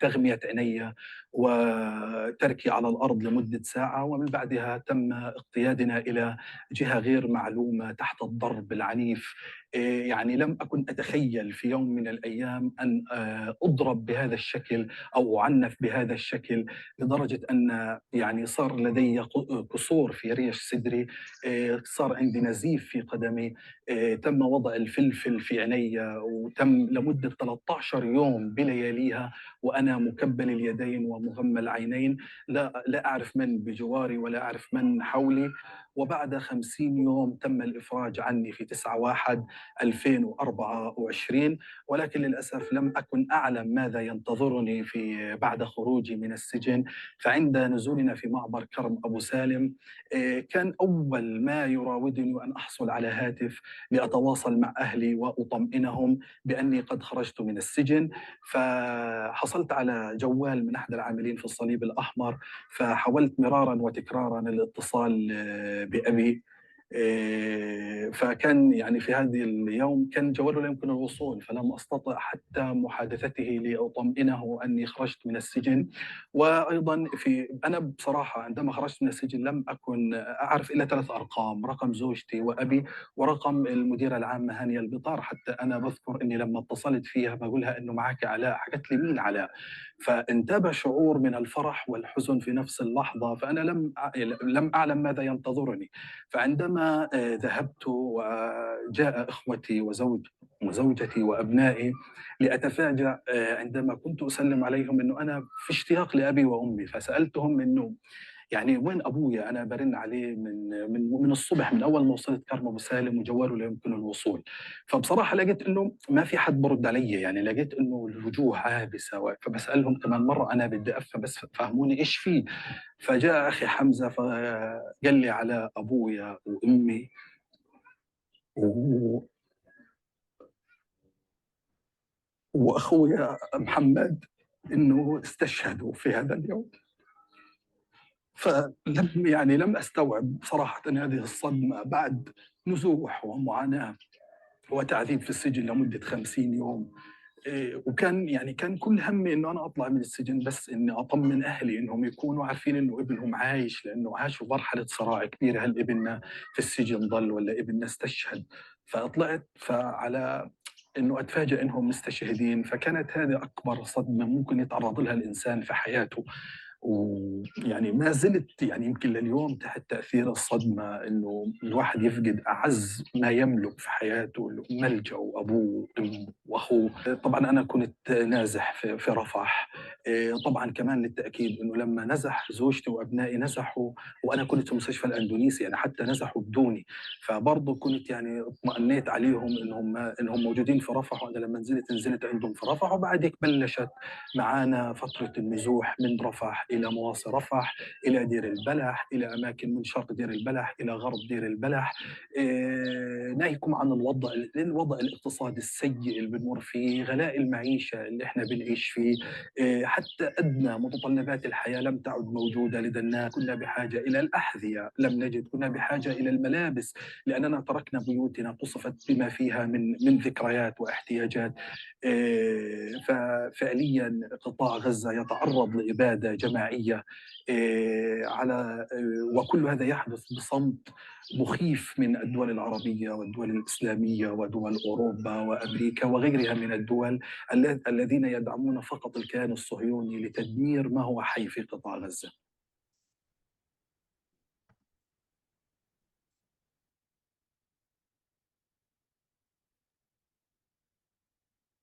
H: تغمية عيني وتركي على الأرض لمدة ساعة، ومن بعدها تم اقتيادنا إلى جهة غير معلومة تحت الضرب العنيف. يعني لم أكن أتخيل في يوم من الأيام أن أضرب بهذا الشكل أو أعنف بهذا الشكل، لدرجة أن يعني صار لدي كسور في ريش صدري، صار عندي نزيف في قدمي، تم وضع الفلفل في عيني، وتم لمدة 13 يوم بلياليها وأنا مكبل اليدين ومغمى العينين، لا أعرف من بجواري ولا أعرف من حولي. وبعد 50 يوم تم الإفراج عني في 9/1/2024. ولكن للأسف لم أكن أعلم ماذا ينتظرني بعد خروجي من السجن. فعند نزولنا في معبر كرم أبو سالم كان أول ما يراودني أن أحصل على هاتف لأتواصل مع أهلي وأطمئنهم بأني قد خرجت من السجن. فحصلت على جوال من أحد العاملين في الصليب الأحمر، فحاولت مرارا وتكرارا الاتصال بأبي. فكان يعني في هذه اليوم كان جواله لا يمكن الوصول، فلم أستطع حتى محادثته لأطمئنه أني خرجت من السجن. وأيضا أنا بصراحة عندما خرجت من السجن لم أكن أعرف إلا 3 أرقام: رقم زوجتي وأبي ورقم المديرة العامة هانية البطار. حتى أنا بذكر أني لما اتصلت فيها بقولها أنه معك علاء، حكت لي مين علاء؟ فانتابى شعور من الفرح والحزن في نفس اللحظة. فأنا لم أعلم ماذا ينتظرني. فعندما ذهبت وجاء إخوتي وزوجتي وأبنائي لأتفاجأ عندما كنت أسلم عليهم أنه أنا في اشتياق لأبي وأمي. فسألتهم أنه يعني وين أبويا؟ أنا برن عليه من الصبح، من أول ما وصلت كرم أبو سالم وجواله لا يمكن الوصول. فبصراحة لقيت إنه ما في حد برد علي، يعني لقيت إنه الوجوه عابسة. فبسألهم كمان مرة أنا بدي أفهم بس فهموني إيش فيه. فجاء أخي حمزة فقال لي على أبويا وأمي وأخويا محمد إنه استشهدوا في هذا اليوم. لم أستوعب صراحة هذه الصدمة بعد نزوح ومعاناة وتعذيب في السجن لمدة 50 يوم. كان كل همي إنه أنا أطلع من السجن، بس إني أطمن أهلي إنهم يكونوا عارفين إنه ابنهم عايش، لأنه عاشوا مرحلة صراع كبيرة: هل ابننا في السجن ضل ولا ابننا استشهد؟ فطلعت فعلى إنه أتفاجأ إنهم مستشهدين. فكانت هذه أكبر صدمة ممكن يتعرض لها الإنسان في حياته. ويعني ما زلت يعني يمكن لليوم تحت تأثير الصدمة، إنه الواحد يفقد أعز ما يملك في حياته، ملجأ وأبوه وأخوه. طبعا أنا كنت نازح في رفح. طبعا كمان للتأكيد إنه لما نزح زوجتي وأبنائي نزحوا وأنا كنت في مستشفى الأندونيسي، يعني حتى نزحوا بدوني. فبرضه كنت يعني اطمأنيت عليهم إنهم موجودين في رفح، وأنا لما نزلت عندهم في رفح. وبعد هيك بلشت معانا فترة النزوح من رفح إلى مواصي رفح، إلى دير البلح، إلى أماكن من شرق دير البلح إلى غرب دير البلح. ناهيكم عن الوضع الاقتصادي السيء اللي بنمر فيه، غلاء المعيشة اللي احنا بنعيش فيه. حتى أدنى متطلبات الحياة لم تعد موجودة لدى الناس. كنا بحاجة إلى الأحذية لم نجد، كنا بحاجة إلى الملابس لأننا تركنا بيوتنا قصفت بما فيها من ذكريات واحتياجات. ففعليا قطاع غزة يتعرض لإبادة جماعية وكل هذا يحدث بصمت مخيف من الدول العربية والدول الإسلامية ودول أوروبا وأمريكا وغيرها من الدول الذين يدعمون فقط الكيان الصهيوني لتدمير ما هو حي في قطاع غزة.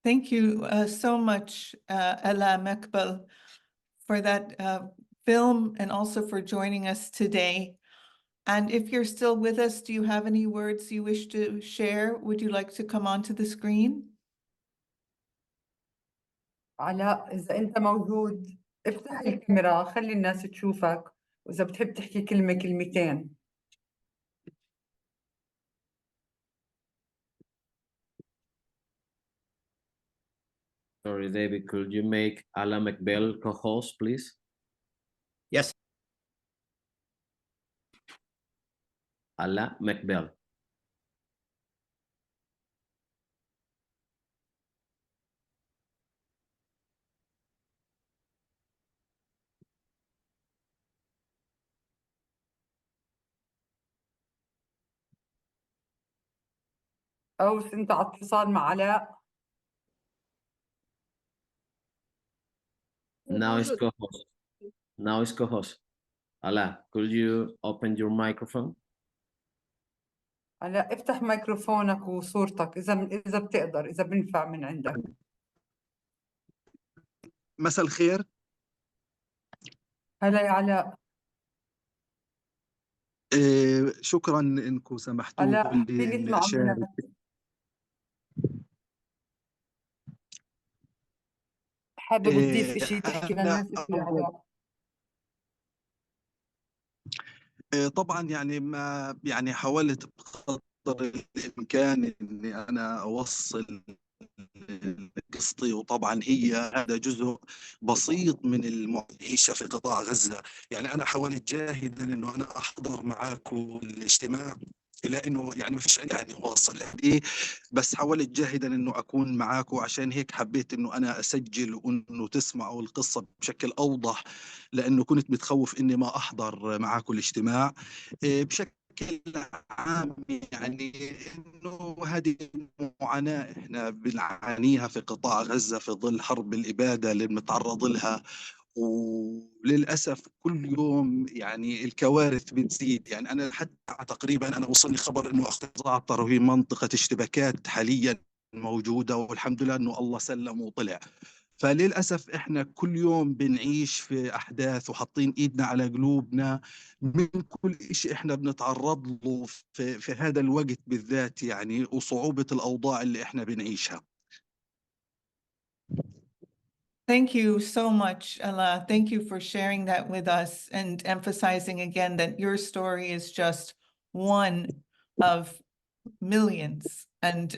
A: Thank you so much, Ella Mekbel, for that film and also for joining us today. And if you're still with us, do you have any words you wish to share? Would you like to come onto the screen?
E: علاء، إذا أنت موجود افتح الكاميرا خلي الناس تشوفك، وإذا بتحب تحكي كلمة كلمتين.
C: Sorry, David, could you make Ala McBell co-host, please?
B: Yes.
C: Ala McBell.
E: أو أنت على اتصال مع علاء؟
C: Now it's co-host. Now it's co-host. Ala, could you open your microphone?
E: علاء افتح ميكروفونك وصورتك إذا بتقدر، إذا بنفع من عندك.
I: مساء الخير.
E: هلا يا علاء.
H: شكرا انكم سمحتوا
E: علاء
H: لي
E: حابين
H: اني
E: يطلعوا من
H: اشارك.
E: حابب تضيف شيء تحكي
H: انا
E: للناس يا علاء؟
H: طبعا يعني ما يعني حاولت بقدر الامكان اني انا اوصل قصتي، وطبعا هي هذا جزء بسيط من المعيشة في قطاع غزة. يعني أنا حاولت جاهدا أنه أنا أحضر معاكم الاجتماع، إلى أنه يعني ما فيش يعني واصل قد، بس حاولت جاهدا أنه أكون معاكم، عشان هيك حبيت أنه أنا أسجل وأنه تسمعوا القصة بشكل أوضح، لأنه كنت متخوف أني ما أحضر معاكم الاجتماع. بشكل عام يعني انه هذه معاناة احنا بنعانيها في قطاع غزة في ظل حرب الإبادة اللي بنتعرض لها، وللأسف كل يوم يعني الكوارث بتزيد. يعني أنا حتى تقريبا أنا وصلني خبر إنه زعتر وهي منطقة اشتباكات حاليا موجودة، والحمد لله إنه الله سلم وطلع. فللأسف إحنا كل يوم بنعيش في أحداث وحاطين إيدنا على قلوبنا من كل إشي إحنا بنتعرض له في هذا الوقت بالذات، يعني وصعوبة الأوضاع اللي إحنا بنعيشها.
A: Thank you so much, Ella. Thank you for sharing that with us and emphasizing again that your story is just one of millions. And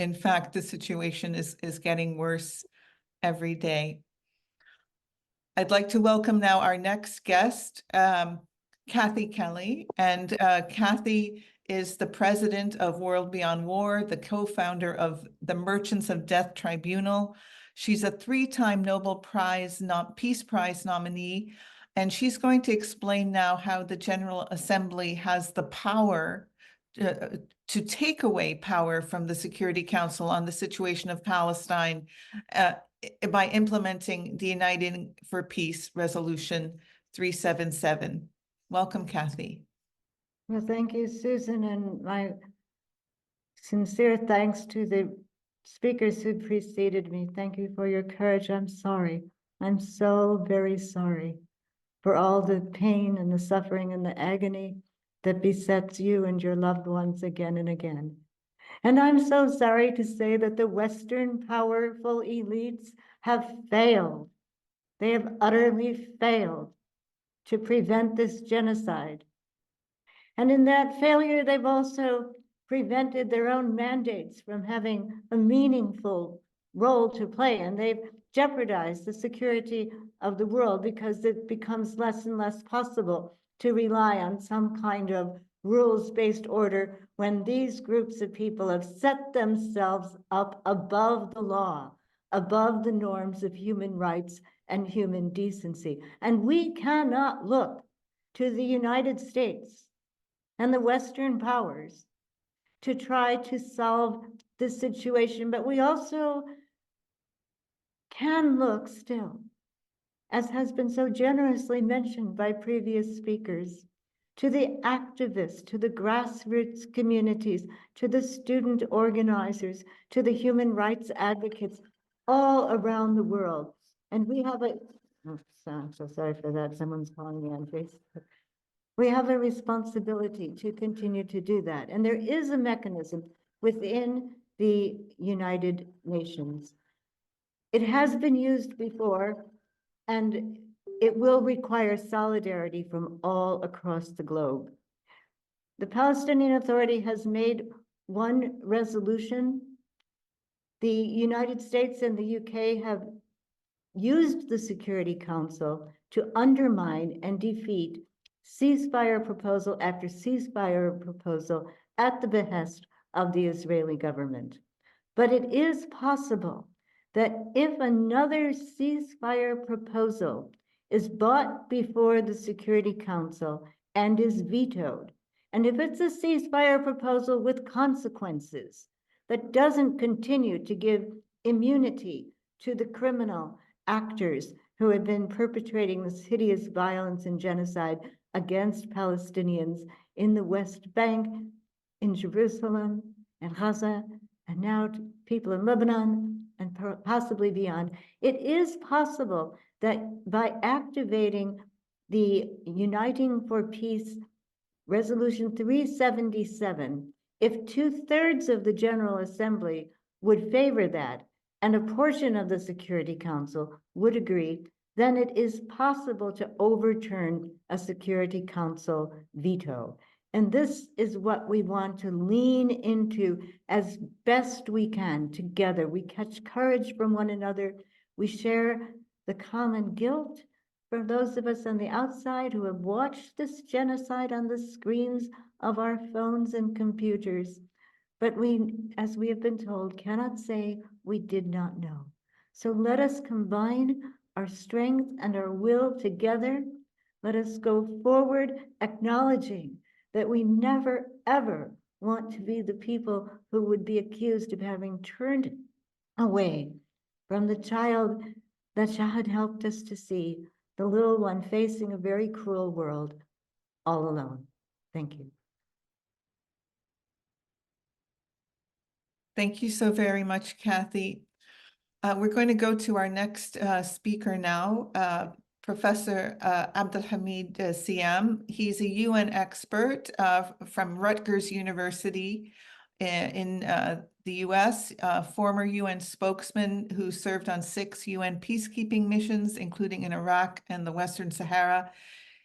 A: in fact, the situation is getting worse every day. I'd like to welcome now our next guest, Kathy Kelly. And Kathy is the president of World Beyond War, the co-founder of the Merchants of Death Tribunal. She's a three-time Nobel Peace Prize nominee, and she's going to explain now how the General Assembly has the power to take away power from the Security Council on the situation of Palestine by implementing the Uniting for Peace Resolution 377. Welcome, Kathy.
I: Well, thank you, Susan, and my sincere thanks to the speakers who preceded me. Thank you for your courage. I'm sorry. I'm so very sorry for all the pain and the suffering and the agony that besets you and your loved ones again and again. And I'm so sorry to say that the Western powerful elites have failed. They have utterly failed to prevent this genocide. And in that failure, they've also prevented their own mandates from having a meaningful role to play. And they've jeopardized the security of the world because it becomes less and less possible to rely on some kind of rules-based order when these groups of people have set themselves up above the law, above the norms of human rights and human decency. And we cannot look to the United States and the Western powers to try to solve this situation, but we also can look still, as has been so generously mentioned by previous speakers, to the activists, to the grassroots communities, to the student organizers, to the human rights advocates all around the world. And we have I'm so sorry for that. Someone's calling me on Facebook. We have a responsibility to continue to do that. And there is a mechanism within the United Nations. It has been used before, and it will require solidarity from all across the globe. The Palestinian Authority has made one resolution. The United States and the UK have used the Security Council to undermine and defeat ceasefire proposal after ceasefire proposal at the behest of the Israeli government. But it is possible that if another ceasefire proposal is brought before the Security Council and is vetoed, and if it's a ceasefire proposal with consequences that doesn't continue to give immunity to the criminal actors who have been perpetrating this hideous violence and genocide against Palestinians in the West Bank, in Jerusalem, and Gaza, and now people in Lebanon, and possibly beyond. It is possible that by activating the Uniting for Peace Resolution 377, if 2/3 of the General Assembly would favor that, and a portion of the Security Council would agree, then it is possible to overturn a Security Council veto. And this is what we want to lean into as best we can together. We catch courage from one another. We share the common guilt. For those of us on the outside who have watched this genocide on the screens of our phones and computers, but we, as we have been told, cannot say we did not know. So let us combine our strength and our will together. Let us go forward acknowledging that we never, ever want to be the people who would be accused of having turned away from the child that Shahid helped us to see, the little one facing a very cruel world all alone. Thank you.
A: Thank you so very much, Kathy. We're going to go to our next speaker now, Professor Abdelhamid Siam. He's a UN expert from Rutgers University in the US, former UN spokesman who served on 6 UN peacekeeping missions, including in Iraq and the Western Sahara.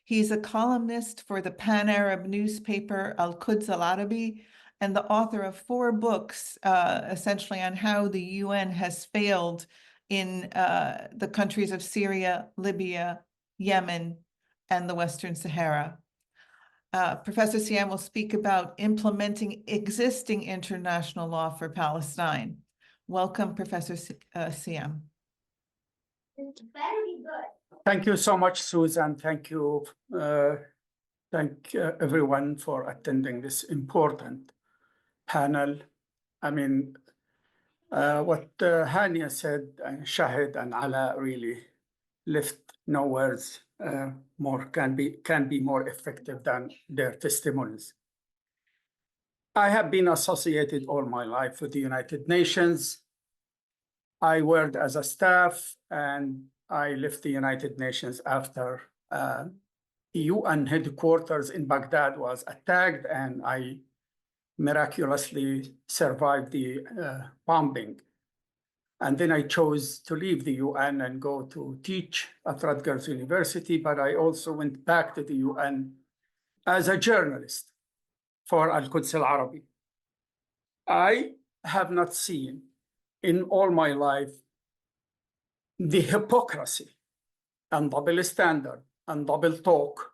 A: He's a columnist for the Pan-Arab newspaper Al-Quds Al-Arabi, and the author of 4 books, essentially on how the UN has failed in the countries of Syria, Libya, Yemen, and the Western Sahara. Professor Siam will speak about implementing existing international law for Palestine. Welcome, Professor Siam.
J: Thank you so much, Susan. Thank you. Thank everyone for attending this important panel. I mean, what Hania said, and Shahid and Ala really left no words can be more effective than their testimonies. I have been associated all my life with the United Nations. I worked as a staff, and I left the United Nations after UN headquarters in Baghdad was attacked, and I miraculously survived the bombing. And then I chose to leave the UN and go to teach at Rutgers University, but I also went back to the UN as a journalist for Al-Quds Al-Arabi. I have not seen in all my life the hypocrisy and double standard and double talk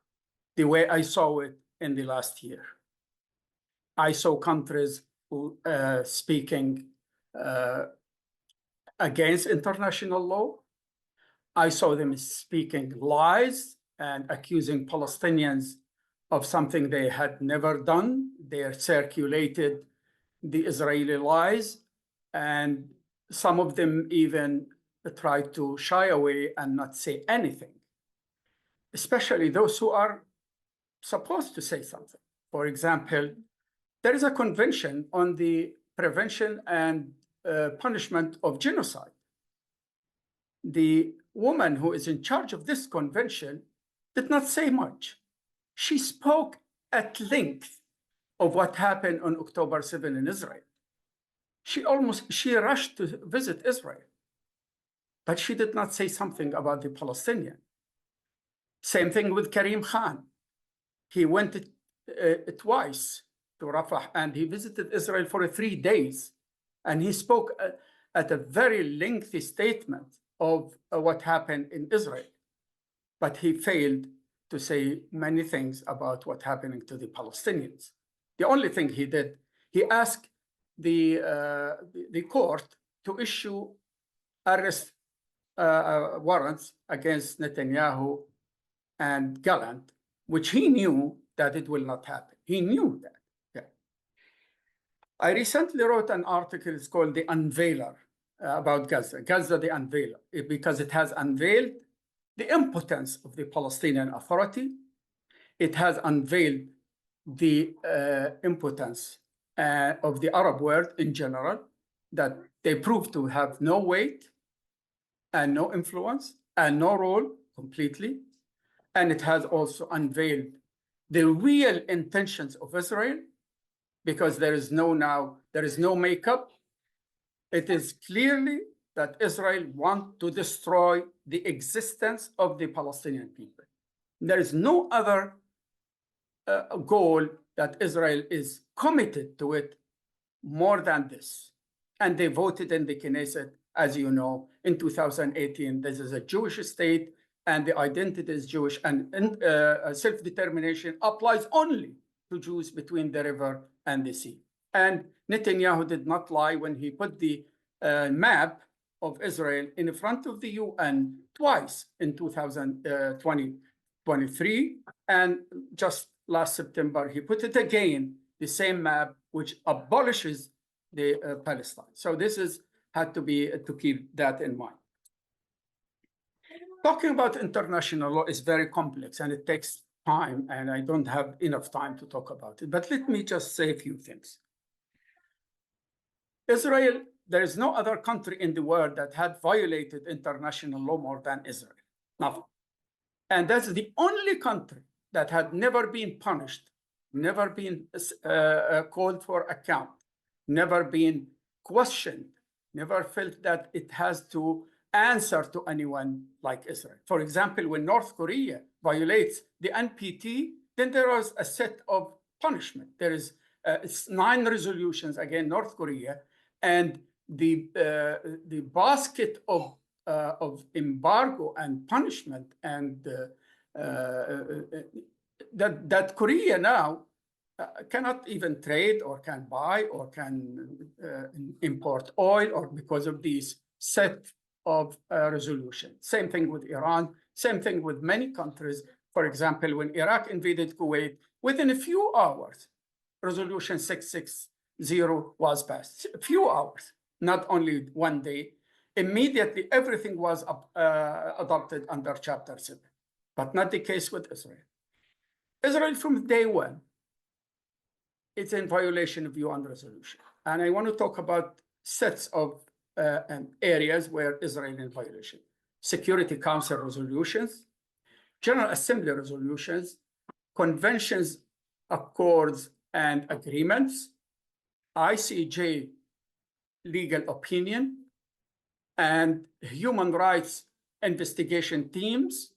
J: the way I saw it in the last year. I saw countries speaking against international law. I saw them speaking lies and accusing Palestinians of something they had never done. They circulated the Israeli lies, and some of them even tried to shy away and not say anything, especially those who are supposed to say something. For example, there is a convention on the prevention and punishment of genocide. The woman who is in charge of this convention did not say much. She spoke at length of what happened on October 7 in Israel. She rushed to visit Israel, but she did not say something about the Palestinian. Same thing with Karim Khan. He went twice to Rafah, and he visited Israel for 3 days. And he spoke at a very lengthy statement of what happened in Israel. But he failed to say many things about what happening to the Palestinians. The only thing he did, he asked the court to issue arrest warrants against Netanyahu and Gallant, which he knew that it will not happen. He knew that. Yeah. I recently wrote an article, it's called The Unveiler, about Gaza, Gaza the Unveiler, because it has unveiled the impotence of the Palestinian Authority. It has unveiled the impotence of the Arab world in general, that they prove to have no weight and no influence and no role completely. And it has also unveiled the real intentions of Israel, because there is no makeup. It is clearly that Israel wants to destroy the existence of the Palestinian people. There is no other goal that Israel is committed to it more than this. And they voted in the Knesset, as you know, in 2018. This is a Jewish state, and the identity is Jewish, and self-determination applies only to Jews between the river and the sea. And Netanyahu did not lie when he put the map of Israel in front of the UN twice in 2023, and just last September, he put it again, the same map, which abolishes the Palestine. So this had to be to keep that in mind. Talking about international law is very complex and it takes time, and I don't have enough time to talk about it. But let me just say a few things. Israel, there is no other country in the world that had violated international law more than Israel. Nothing. And that's the only country that had never been punished, never been called for account, never been questioned, never felt that it has to answer to anyone like Israel. For example, when North Korea violates the NPT, then there is a set of punishment. There is 9 resolutions against North Korea, and the basket of embargo and punishment and that Korea now cannot even trade or can buy or can import oil, or because of these set of resolutions. Same thing with Iran, same thing with many countries. For example, when Iraq invaded Kuwait, within a few hours, resolution 660 was passed. A few hours, not only one day. Immediately, everything was adopted under Chapter 7, but not the case with Israel. Israel, from day one, it's in violation of UN resolution. And I want to talk about sets of areas where Israel is in violation. Security Council resolutions, General Assembly resolutions, conventions, accords, and agreements, ICJ legal opinion, and human rights investigation teams,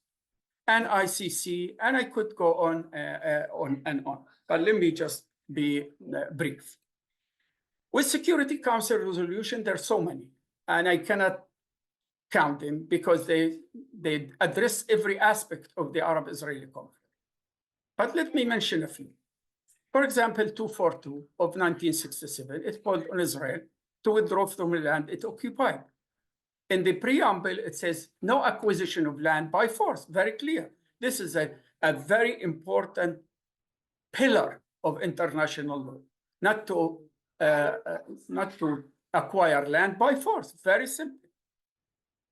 J: and ICC, and I could go on and on. But let me just be brief. With Security Council resolution, there are so many, and I cannot count them because they address every aspect of the Arab-Israeli conflict. But let me mention a few. For example, 242 of 1967, it called on Israel to withdraw from the land it occupied. In the preamble, it says no acquisition of land by force, very clear. This is a very important pillar of international law, not to acquire land by force, very simple.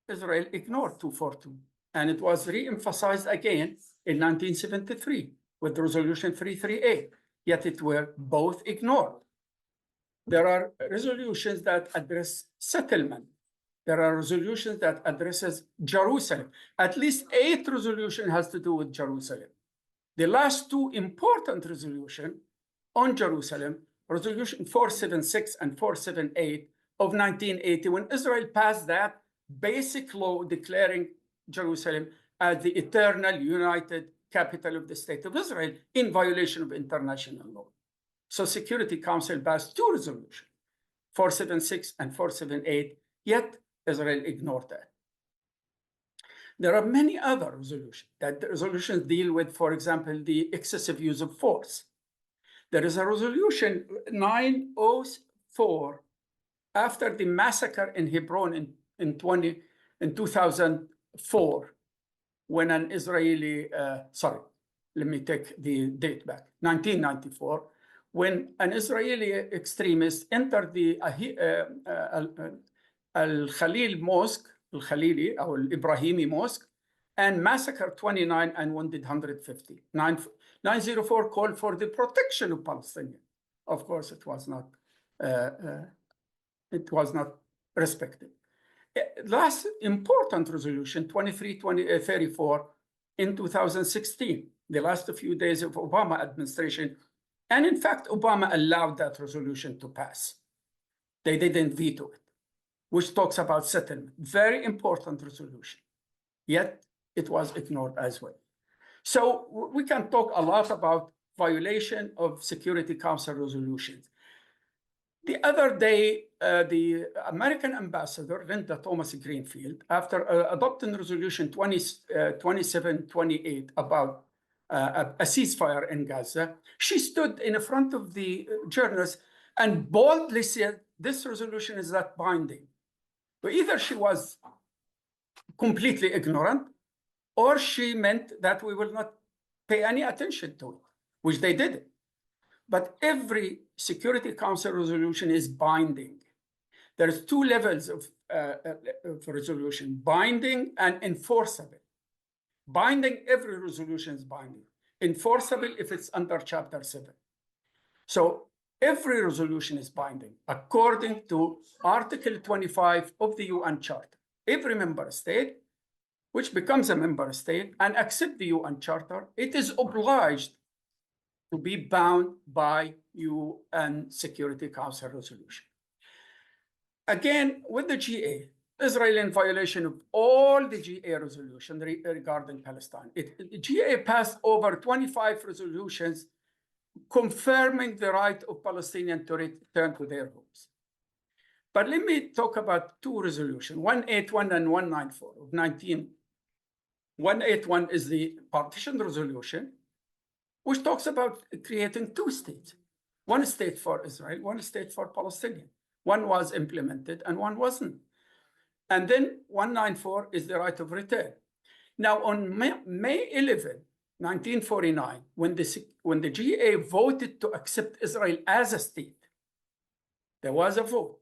J: Israel ignored 242, and it was re-emphasized again in 1973 with Resolution 338, yet it were both ignored. There are resolutions that address settlement. There are resolutions that addresses Jerusalem. At least 8 resolutions has to do with Jerusalem. The last 2 important resolutions on Jerusalem, Resolution 476 and 478 of 1980, when Israel passed that basic law declaring Jerusalem as the eternal united capital of the state of Israel in violation of international law. So Security Council passed 2 resolutions, 476 and 478, yet Israel ignored that. There are many other resolutions that the resolutions deal with, for example, the excessive use of force. There is a resolution 904 after the massacre in Hebron in 2004, when an Israeli, let me take the date back, 1994, when an Israeli extremist entered the Al-Khalil Mosque, Al-Khalili, or Ibrahimi Mosque, and massacred 29 and wounded 150. 904 called for the protection of Palestinians. Of course, it was not respected. Last important resolution, 2334 in 2016, the last few days of Obama administration. And in fact, Obama allowed that resolution to pass. They didn't veto it, which talks about settlement. Very important resolution. Yet it was ignored as well. So we can talk a lot about violation of Security Council resolutions. The other day, the American ambassador, Linda Thomas Greenfield, after adopting resolution 2728 about a ceasefire in Gaza, she stood in front of the journalists and boldly said, this resolution is not binding. But either she was completely ignorant, or she meant that we will not pay any attention to it, which they didn't. But every Security Council resolution is binding. There's two levels of resolution, binding and enforceable. Binding, every resolution is binding. Enforceable if it's under Chapter 7. So every resolution is binding according to Article 25 of the UN Charter. Every member state, which becomes a member state and accept the UN Charter, it is obliged to be bound by UN Security Council resolution. Again, with the GA, Israel in violation of all the GA resolution regarding Palestine. GA passed over 25 resolutions confirming the right of Palestinians to return to their homes. But let me talk about two resolutions, 181 and 194 of 19. 181 is the partition resolution, which talks about creating two states, one state for Israel, one state for Palestinians. One was implemented and one wasn't. And then 194 is the right of return. Now on May 11, 1949, when the GA voted to accept Israel as a state, there was a vote.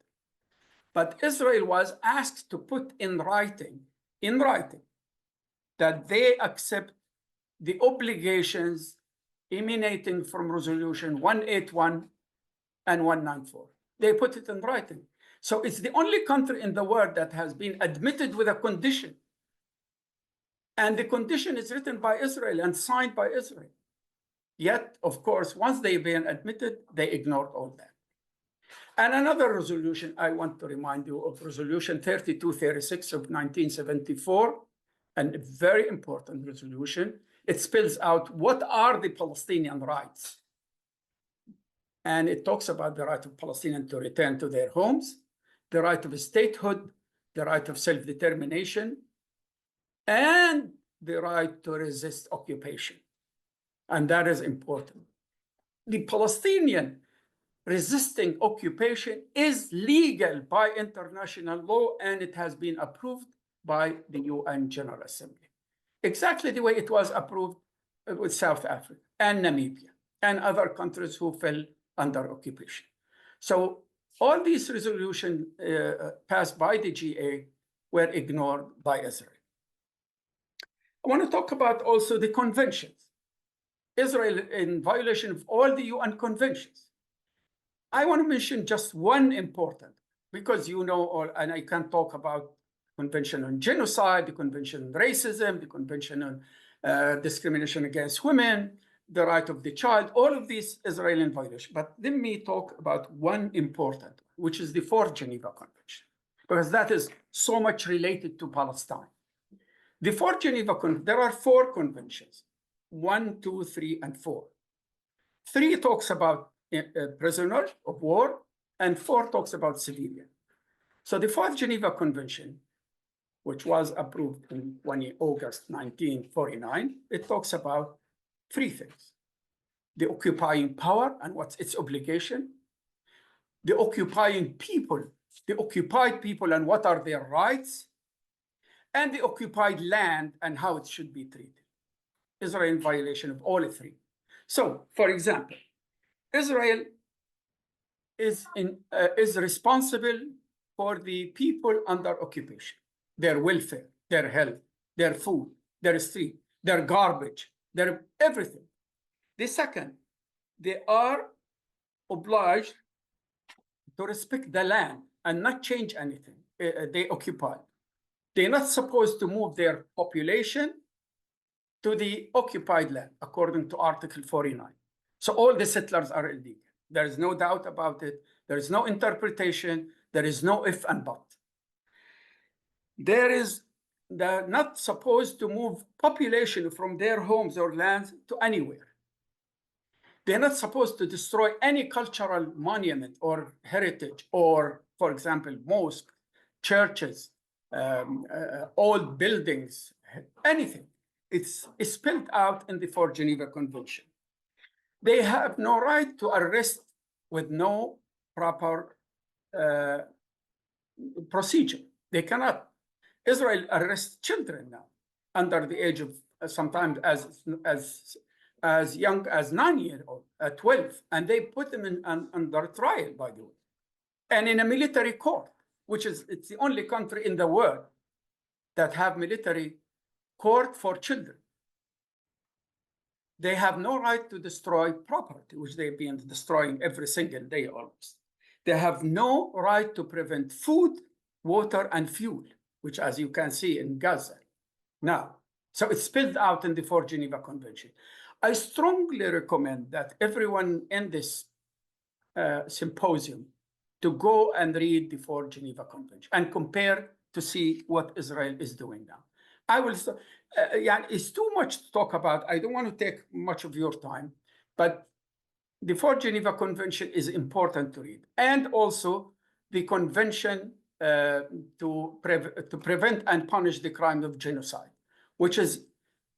J: But Israel was asked to put in writing, that they accept the obligations emanating from resolution 181 and 194. They put it in writing. So it's the only country in the world that has been admitted with a condition. And the condition is written by Israel and signed by Israel. Yet, of course, once they've been admitted, they ignored all that. And another resolution I want to remind you of, resolution 3236 of 1974, and a very important resolution. It spells out what are the Palestinian rights. And it talks about the right of Palestinians to return to their homes, the right of statehood, the right of self-determination, and the right to resist occupation. And that is important. The Palestinian resisting occupation is legal by international law, and it has been approved by the UN General Assembly. Exactly the way it was approved with South Africa and Namibia and other countries who fell under occupation. So all these resolutions passed by the GA were ignored by Israel. I want to talk about also the conventions. Israel in violation of all the UN conventions. I want to mention just one important, because you know all, and I can talk about Convention on Genocide, the Convention on Racism, the Convention on Discrimination Against Women, the right of the child, all of these Israeli violations. But let me talk about one important, which is the Fourth Geneva Convention, because that is so much related to Palestine. The Fourth Geneva Convention, there are 4 conventions, 1, 2, 3, and 4. 3 talks about prisoners of war, and 4 talks about civilians. So the Fourth Geneva Convention, which was approved in August 1949, it talks about 3 things: the occupying power and what's its obligation, the occupying people, the occupied people and what are their rights, and the occupied land and how it should be treated. Israel in violation of all 3. So, for example, Israel is responsible for the people under occupation, their welfare, their health, their food, their street, their garbage, their everything. The second, they are obliged to respect the land and not change anything they occupy. They're not supposed to move their population to the occupied land, according to Article 49. So all the settlers are illegal. There is no doubt about it. There is no interpretation. There is no if and but. They're not supposed to move population from their homes or lands to anywhere. They're not supposed to destroy any cultural monument or heritage or, for example, mosques, churches, old buildings, anything. It's spelled out in the Fourth Geneva Convention. They have no right to arrest with no proper procedure. They cannot. Israel arrests children now under the age of sometimes as young as 9-year-old, 12, and they put them under trial, by the way, and in a military court, it's the only country in the world that have military court for children. They have no right to destroy property, which they've been destroying every single day almost. They have no right to prevent food, water, and fuel, which, as you can see in Gaza now. So it's spelled out in the Fourth Geneva Convention. I strongly recommend that everyone in this symposium to go and read the Fourth Geneva Convention and compare to see what Israel is doing now. It's too much to talk about. I don't want to take much of your time, but the Fourth Geneva Convention is important to read, and also the Convention to prevent and punish the crime of genocide, which is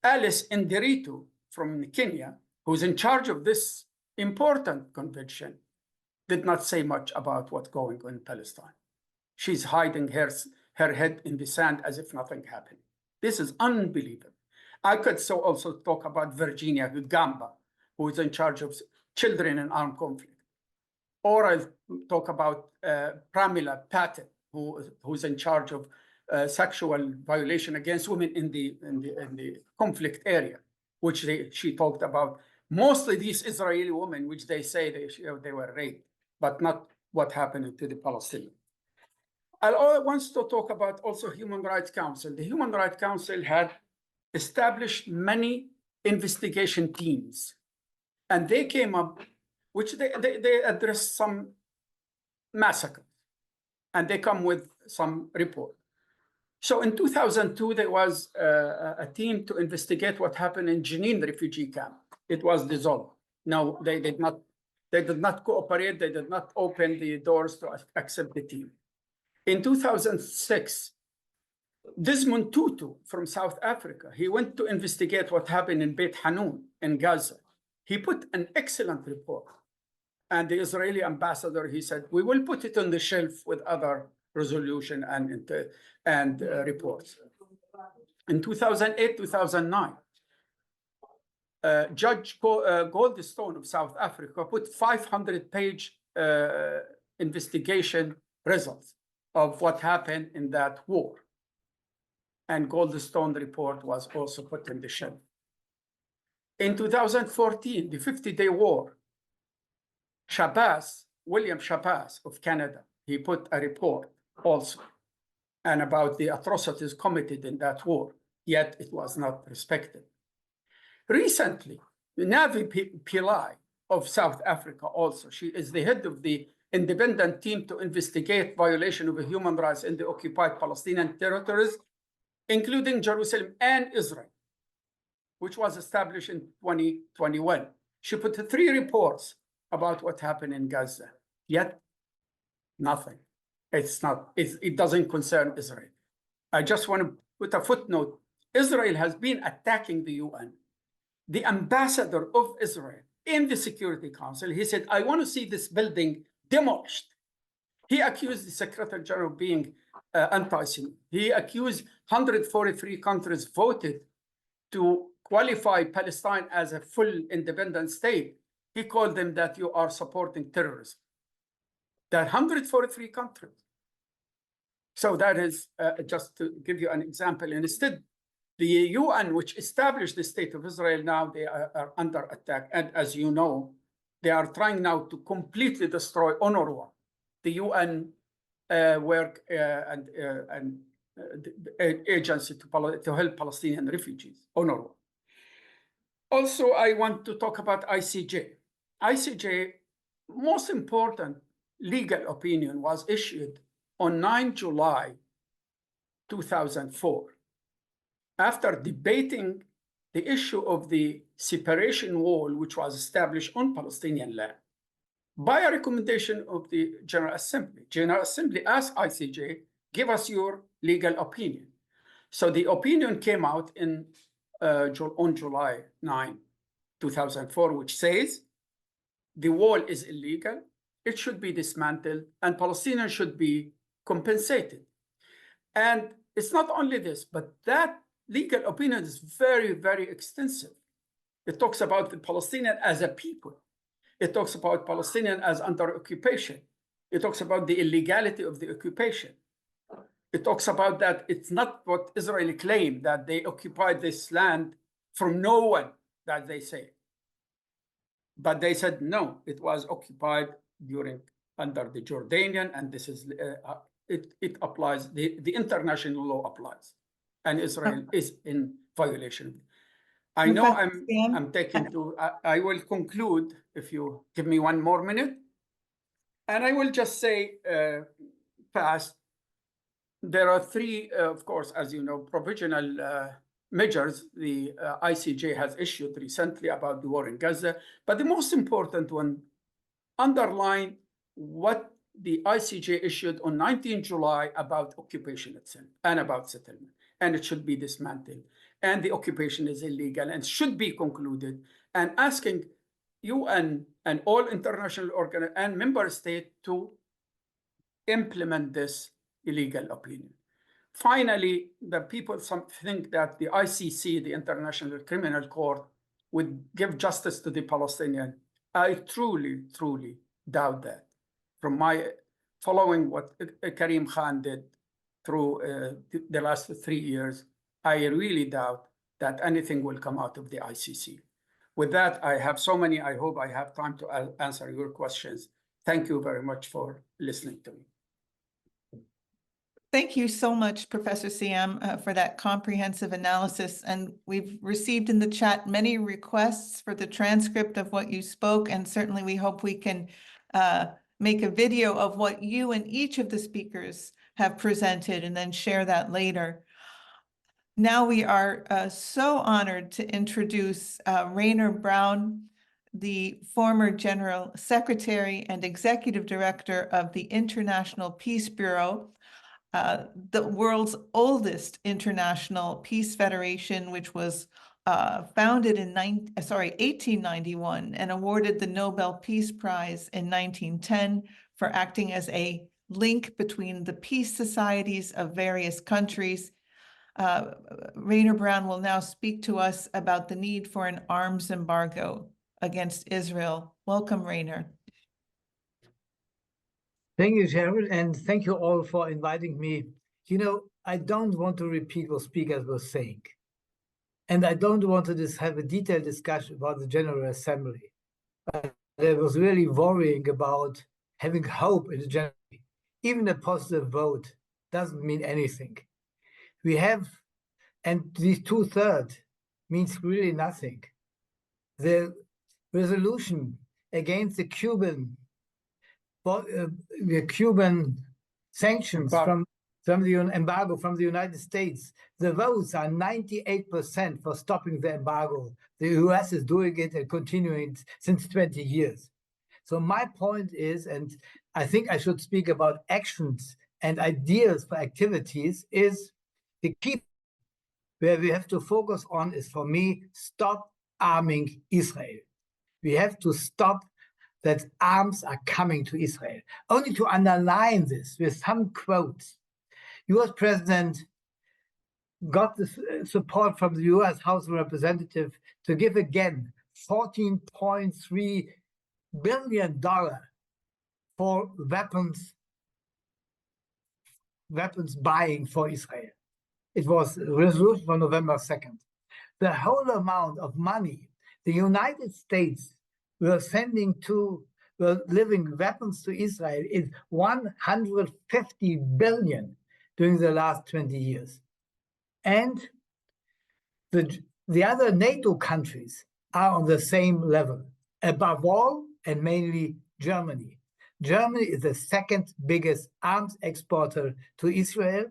J: Alice Nderitu from Kenya, who's in charge of this important convention, did not say much about what's going on in Palestine. She's hiding her head in the sand as if nothing happened. This is unbelievable. I could also talk about Virginia Gamba, who is in charge of children in armed conflict. Or I'll talk about Pramila Patel, who's in charge of sexual violation against women in the conflict area, which she talked about. Mostly these Israeli women, which they say they were raped, but not what happened to the Palestinians. I want to talk about also Human Rights Council. The Human Rights Council had established many investigation teams, and they came up, which they addressed some massacres, and they come with some report. So in 2002, there was a team to investigate what happened in Jenin refugee camp. It was dissolved. No, they did not cooperate. They did not open the doors to accept the team. In 2006, Desmond Tutu from South Africa, he went to investigate what happened in Beit Hanun in Gaza. He put an excellent report. And the Israeli ambassador, he said, we will put it on the shelf with other resolution and reports. In 2008, 2009, Judge Goldstone of South Africa put 500-page investigation results of what happened in that war. And Goldstone report was also put in the shelf. In 2014, the 50-day war, William Shabazz of Canada, he put a report also and about the atrocities committed in that war, yet it was not respected. Recently, Navi Pillay of South Africa also, she is the head of the independent team to investigate violation of human rights in the occupied Palestinian territories, including Jerusalem and Israel, which was established in 2021. She put 3 reports about what happened in Gaza, yet nothing. It doesn't concern Israel. I just want to put a footnote. Israel has been attacking the UN. The ambassador of Israel in the Security Council, he said, I want to see this building demolished. He accused the Secretary General of being anti-Semite. He accused 143 countries voted to qualify Palestine as a full independent state. He called them that you are supporting terrorism. That 143 countries. So that is just to give you an example. And instead, the UN, which established the state of Israel, now they are under attack. And as you know, they are trying now to completely destroy UNRWA, the UN work and agency to help Palestinian refugees, UNRWA. Also, I want to talk about ICJ. ICJ, most important legal opinion was issued on 9 July 2004. After debating the issue of the separation wall, which was established on Palestinian land, by a recommendation of the General Assembly. General Assembly asked ICJ, give us your legal opinion. So the opinion came out on July 9, 2004, which says the wall is illegal, it should be dismantled, and Palestinians should be compensated. And it's not only this, but that legal opinion is very, very extensive. It talks about the Palestinian as a people. It talks about Palestinian as under occupation. It talks about the illegality of the occupation. It talks about that it's not what Israel claimed, that they occupied this land from no one, that they say. But they said, no, it was occupied under the Jordanian, and this is, it applies, the international law applies, and Israel is in violation. I know I'm taking to, I will conclude if you give me one more minute. And I will just say fast, there are three, of course, as you know, provisional measures the ICJ has issued recently about the war in Gaza. But the most important one, underline what the ICJ issued on 19 July about occupation itself and about settlement. And it should be dismantled. And the occupation is illegal and should be concluded, and asking UN and all international organs and member states to implement this illegal opinion. Finally, the people think that the ICC, the International Criminal Court, would give justice to the Palestinian. I truly, truly doubt that. From my following what Karim Khan did through the last 3 years, I really doubt that anything will come out of the ICC. With that, I have so many, I hope I have time to answer your questions. Thank you very much for listening to me.
A: Thank you so much, Professor Siam, for that comprehensive analysis. And we've received in the chat many requests for the transcript of what you spoke, and certainly we hope we can make a video of what you and each of the speakers have presented and then share that later. Now we are so honored to introduce Rainer Braun, the former General Secretary and Executive Director of the International Peace Bureau, the world's oldest international peace federation, which was founded in 1891 and awarded the Nobel Peace Prize in 1910 for acting as a link between the peace societies of various countries. Rainer Braun will now speak to us about the need for an arms embargo against Israel. Welcome, Rainer.
K: Thank you, Sharon, and thank you all for inviting me. You know, I don't want to repeat what speakers were saying, and I don't want to just have a detailed discussion about the General Assembly. But I was really worrying about having hope in the General Assembly. Even a positive vote doesn't mean anything. We have, and these 2/3 means really nothing. The resolution against the Cuban sanctions from the embargo from the United States, the votes are 98% for stopping the embargo. The US is doing it and continuing it since 20 years. So my point is, and I think I should speak about actions and ideas for activities, is the key where we have to focus on is, for me, stop arming Israel. We have to stop that arms are coming to Israel. Only to underline this with some quotes, US President got the support from the US House of Representatives to give again $14.3 billion for weapons buying for Israel. It was a resolution for November 2nd. The whole amount of money the United States were delivering weapons to Israel is $150 billion during the last 20 years. And the other NATO countries are on the same level. Above all, and mainly Germany. Germany is the second biggest arms exporter to Israel.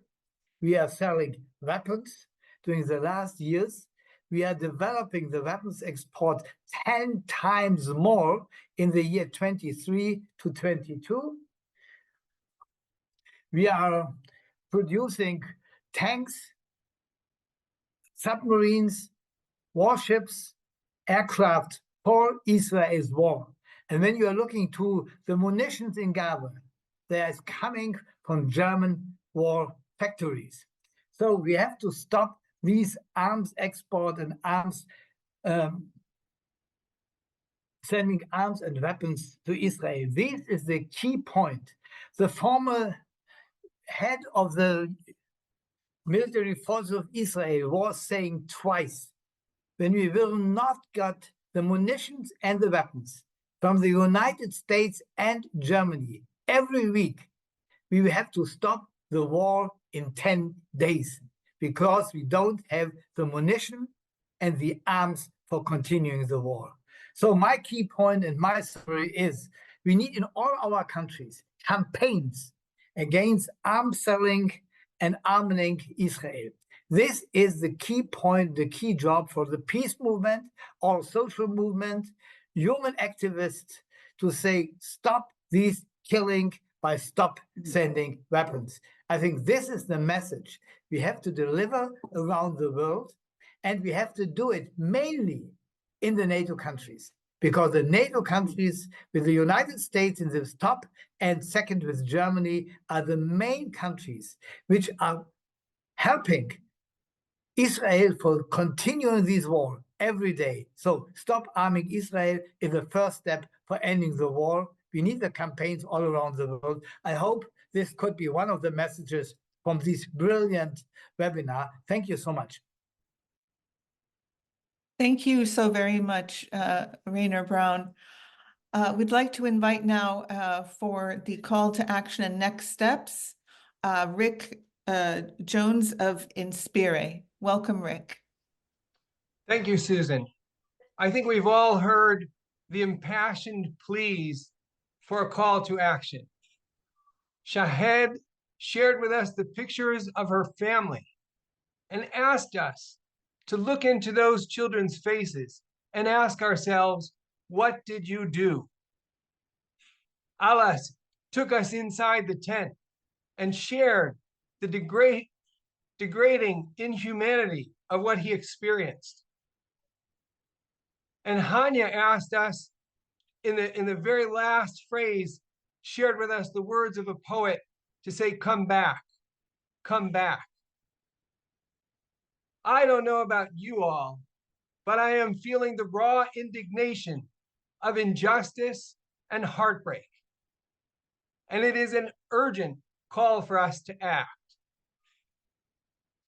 K: We are selling weapons during the last years. We are developing the weapons export 10 times more in the year 23 to 22. We are producing tanks, submarines, warships, aircraft for Israel's war. And when you are looking to the munitions in Gaza, they is coming from German war factories. So we have to stop these arms export and arms sending arms and weapons to Israel. This is the key point. The former head of the military forces of Israel was saying twice, when we will not get the munitions and the weapons from the United States and Germany every week, we will have to stop the war in 10 days because we don't have the munition and the arms for continuing the war. So my key point and my summary is we need in all our countries campaigns against arms selling and arming Israel. This is the key point, the key job for the peace movement, all social movement, human activists to say, stop these killing by stop sending weapons. I think this is the message we have to deliver around the world, and we have to do it mainly in the NATO countries, because the NATO countries with the United States in the top and second with Germany are the main countries which are helping Israel for continuing this war every day. So stop arming Israel is the first step for ending the war. We need the campaigns all around the world. I hope this could be one of the messages from this brilliant webinar. Thank you so much.
A: Thank you so very much, Rainer Braun. We'd like to invite now for the call to action and next steps, Rick Jones of Inspire. Welcome, Rick.
L: Thank you, Susan. I think we've all heard the impassioned pleas for a call to action. Shahed shared with us the pictures of her family and asked us to look into those children's faces and ask ourselves, what did you do? Alas took us inside the tent and shared the degrading inhumanity of what he experienced. And Hanya asked us in the very last phrase, shared with us the words of a poet to say, come back, come back. I don't know about you all, but I am feeling the raw indignation of injustice and heartbreak. And it is an urgent call for us to act.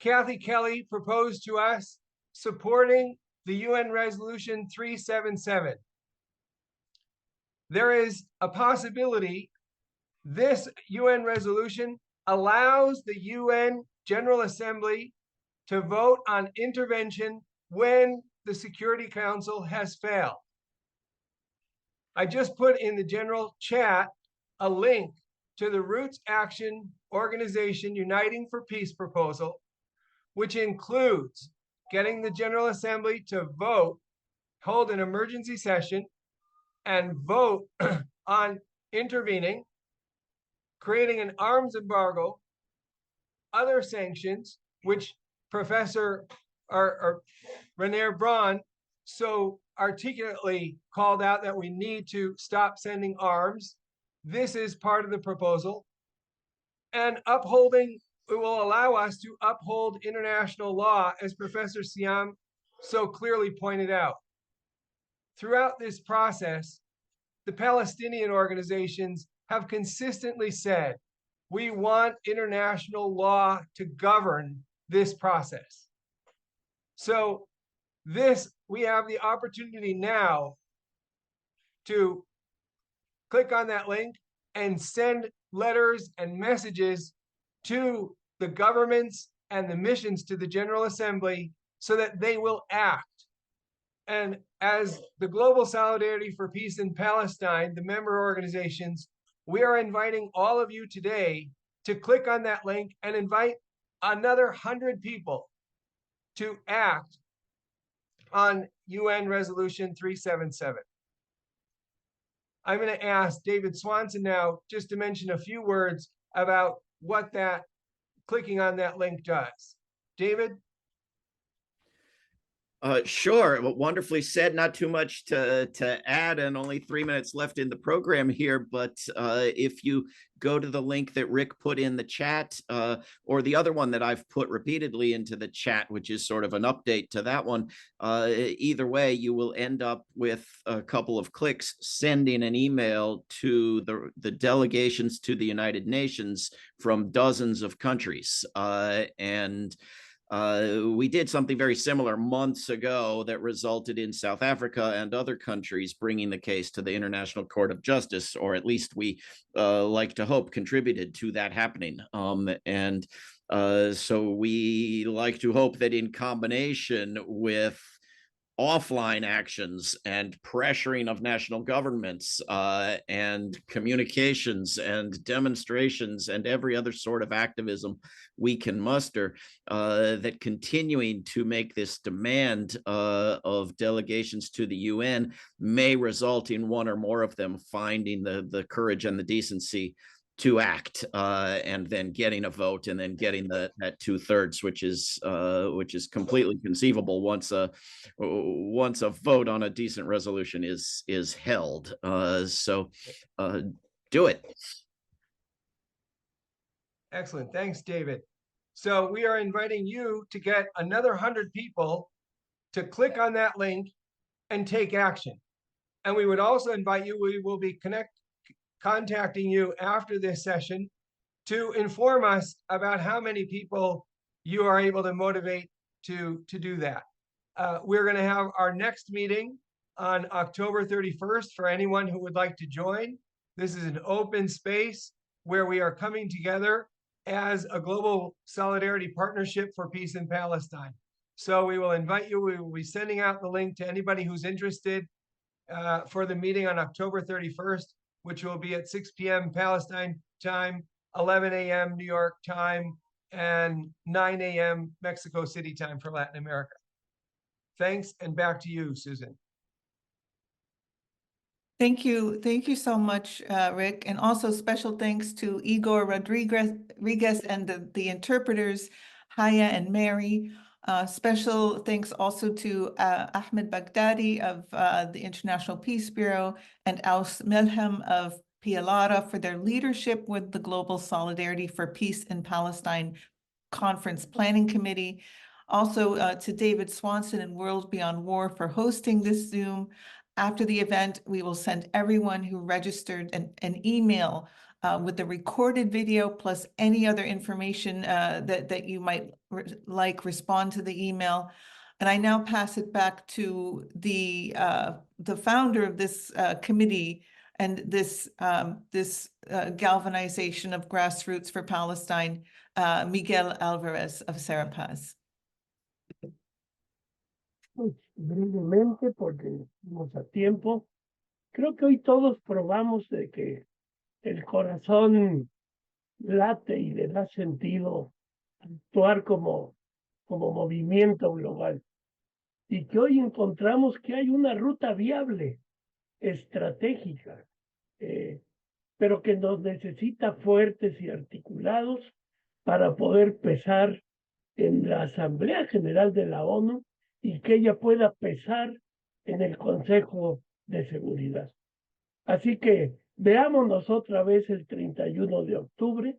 L: Kathy Kelly proposed to us supporting the UN Resolution 377. There is a possibility this UN resolution allows the UN General Assembly to vote on intervention when the Security Council has failed. I just put in the general chat a link to the Roots Action Organization Uniting for Peace proposal, which includes getting the General Assembly to vote, hold an emergency session, and vote on intervening, creating an arms embargo, other sanctions, which Professor Rainer Braun so articulately called out that we need to stop sending arms. This is part of the proposal. And upholding, it will allow us to uphold international law, as Professor Siam so clearly pointed out. Throughout this process, the Palestinian organizations have consistently said, we want international law to govern this process. So we have the opportunity now to click on that link and send letters and messages to the governments and the missions to the General Assembly so that they will act. And as the Global Solidarity for Peace in Palestine, the member organizations, we are inviting all of you today to click on that link and invite another 100 people to act on UN Resolution 377. I'm going to ask David Swanson now just to mention a few words about what that clicking on that link does. David?
B: Sure. Well, wonderfully said. Not too much to add, and only 3 minutes left in the program here. But if you go to the link that Rick put in the chat, or the other one that I've put repeatedly into the chat, which is sort of an update to that one, either way, you will end up with a couple of clicks sending an email to the delegations to the United Nations from dozens of countries. We did something very similar months ago that resulted in South Africa and other countries bringing the case to the International Court of Justice, or at least we like to hope contributed to that happening. So we like to hope that in combination with offline actions and pressuring of national governments and communications and demonstrations and every other sort of activism we can muster, that continuing to make this demand of delegations to the UN may result in one or more of them finding the courage and the decency to act, and then getting a vote, and then getting that 2/3, which is completely conceivable once a vote on a decent resolution is held. So do it.
L: Excellent. Thanks, David. So we are inviting you to get another 100 people to click on that link and take action. And we would also invite you, we will be contacting you after this session to inform us about how many people you are able to motivate to do that. We're going to have our next meeting on October 31st for anyone who would like to join. This is an open space where we are coming together as a global solidarity partnership for peace in Palestine. So we will invite you. We will be sending out the link to anybody who's interested for the meeting on October 31st, which will be at 6 p.m. Palestine time, 11 a.m. New York time, and 9 a.m. Mexico City time for Latin America. Thanks, and back to you, Susan.
A: Thank you. Thank you so much, Rick. And also special thanks to Igor Rodriguez and the interpreters, Haya and Mary. Special thanks also to Ahmed Baghdadi of the International Peace Bureau and Aus Melhem of Pialara for their leadership with the Global Solidarity for Peace in Palestine Conference Planning Committee. Also to David Swanson and World Beyond War for hosting this Zoom. After the event, we will send everyone who registered an email with the recorded video plus any other information that you might respond to the email. And I now pass it back to the founder of this committee and this galvanization of grassroots for Palestine, Miguel Alvarez of Serapaz.
F: Brevemente, porque estamos a tiempo, creo que hoy todos probamos de que el corazón late y le da sentido actuar como movimiento global. Y que hoy encontramos que hay una ruta viable, estratégica, pero que nos necesita fuertes y articulados para poder pesar en la Asamblea General de la ONU y que ella pueda pesar en el Consejo de Seguridad. Así que veámonos otra vez el 31 de octubre.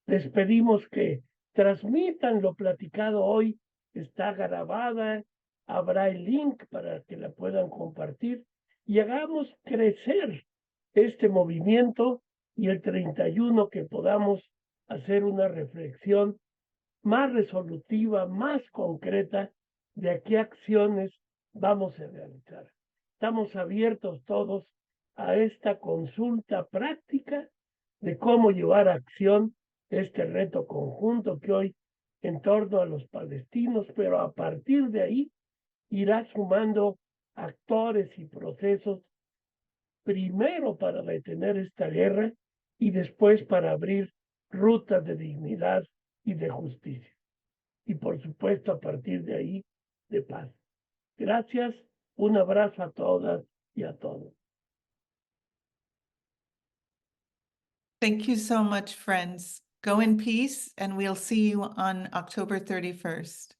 F: Les pedimos que transmitan lo platicado hoy. Está grabada, habrá el link para que la puedan compartir y hagamos crecer este movimiento, y el 31 que podamos hacer una reflexión más resolutiva, más concreta de a qué acciones vamos a realizar. Estamos abiertos todos a esta consulta práctica de cómo llevar a acción este reto conjunto que hoy en torno a los palestinos, pero a partir de ahí irá sumando actores y procesos, primero para detener esta guerra y después para abrir rutas de dignidad y de justicia. Y por supuesto, a partir de ahí, de paz. Gracias, un abrazo a todas y a todos.
A: Thank you so much, friends. Go in peace, and we'll see you on October 31st.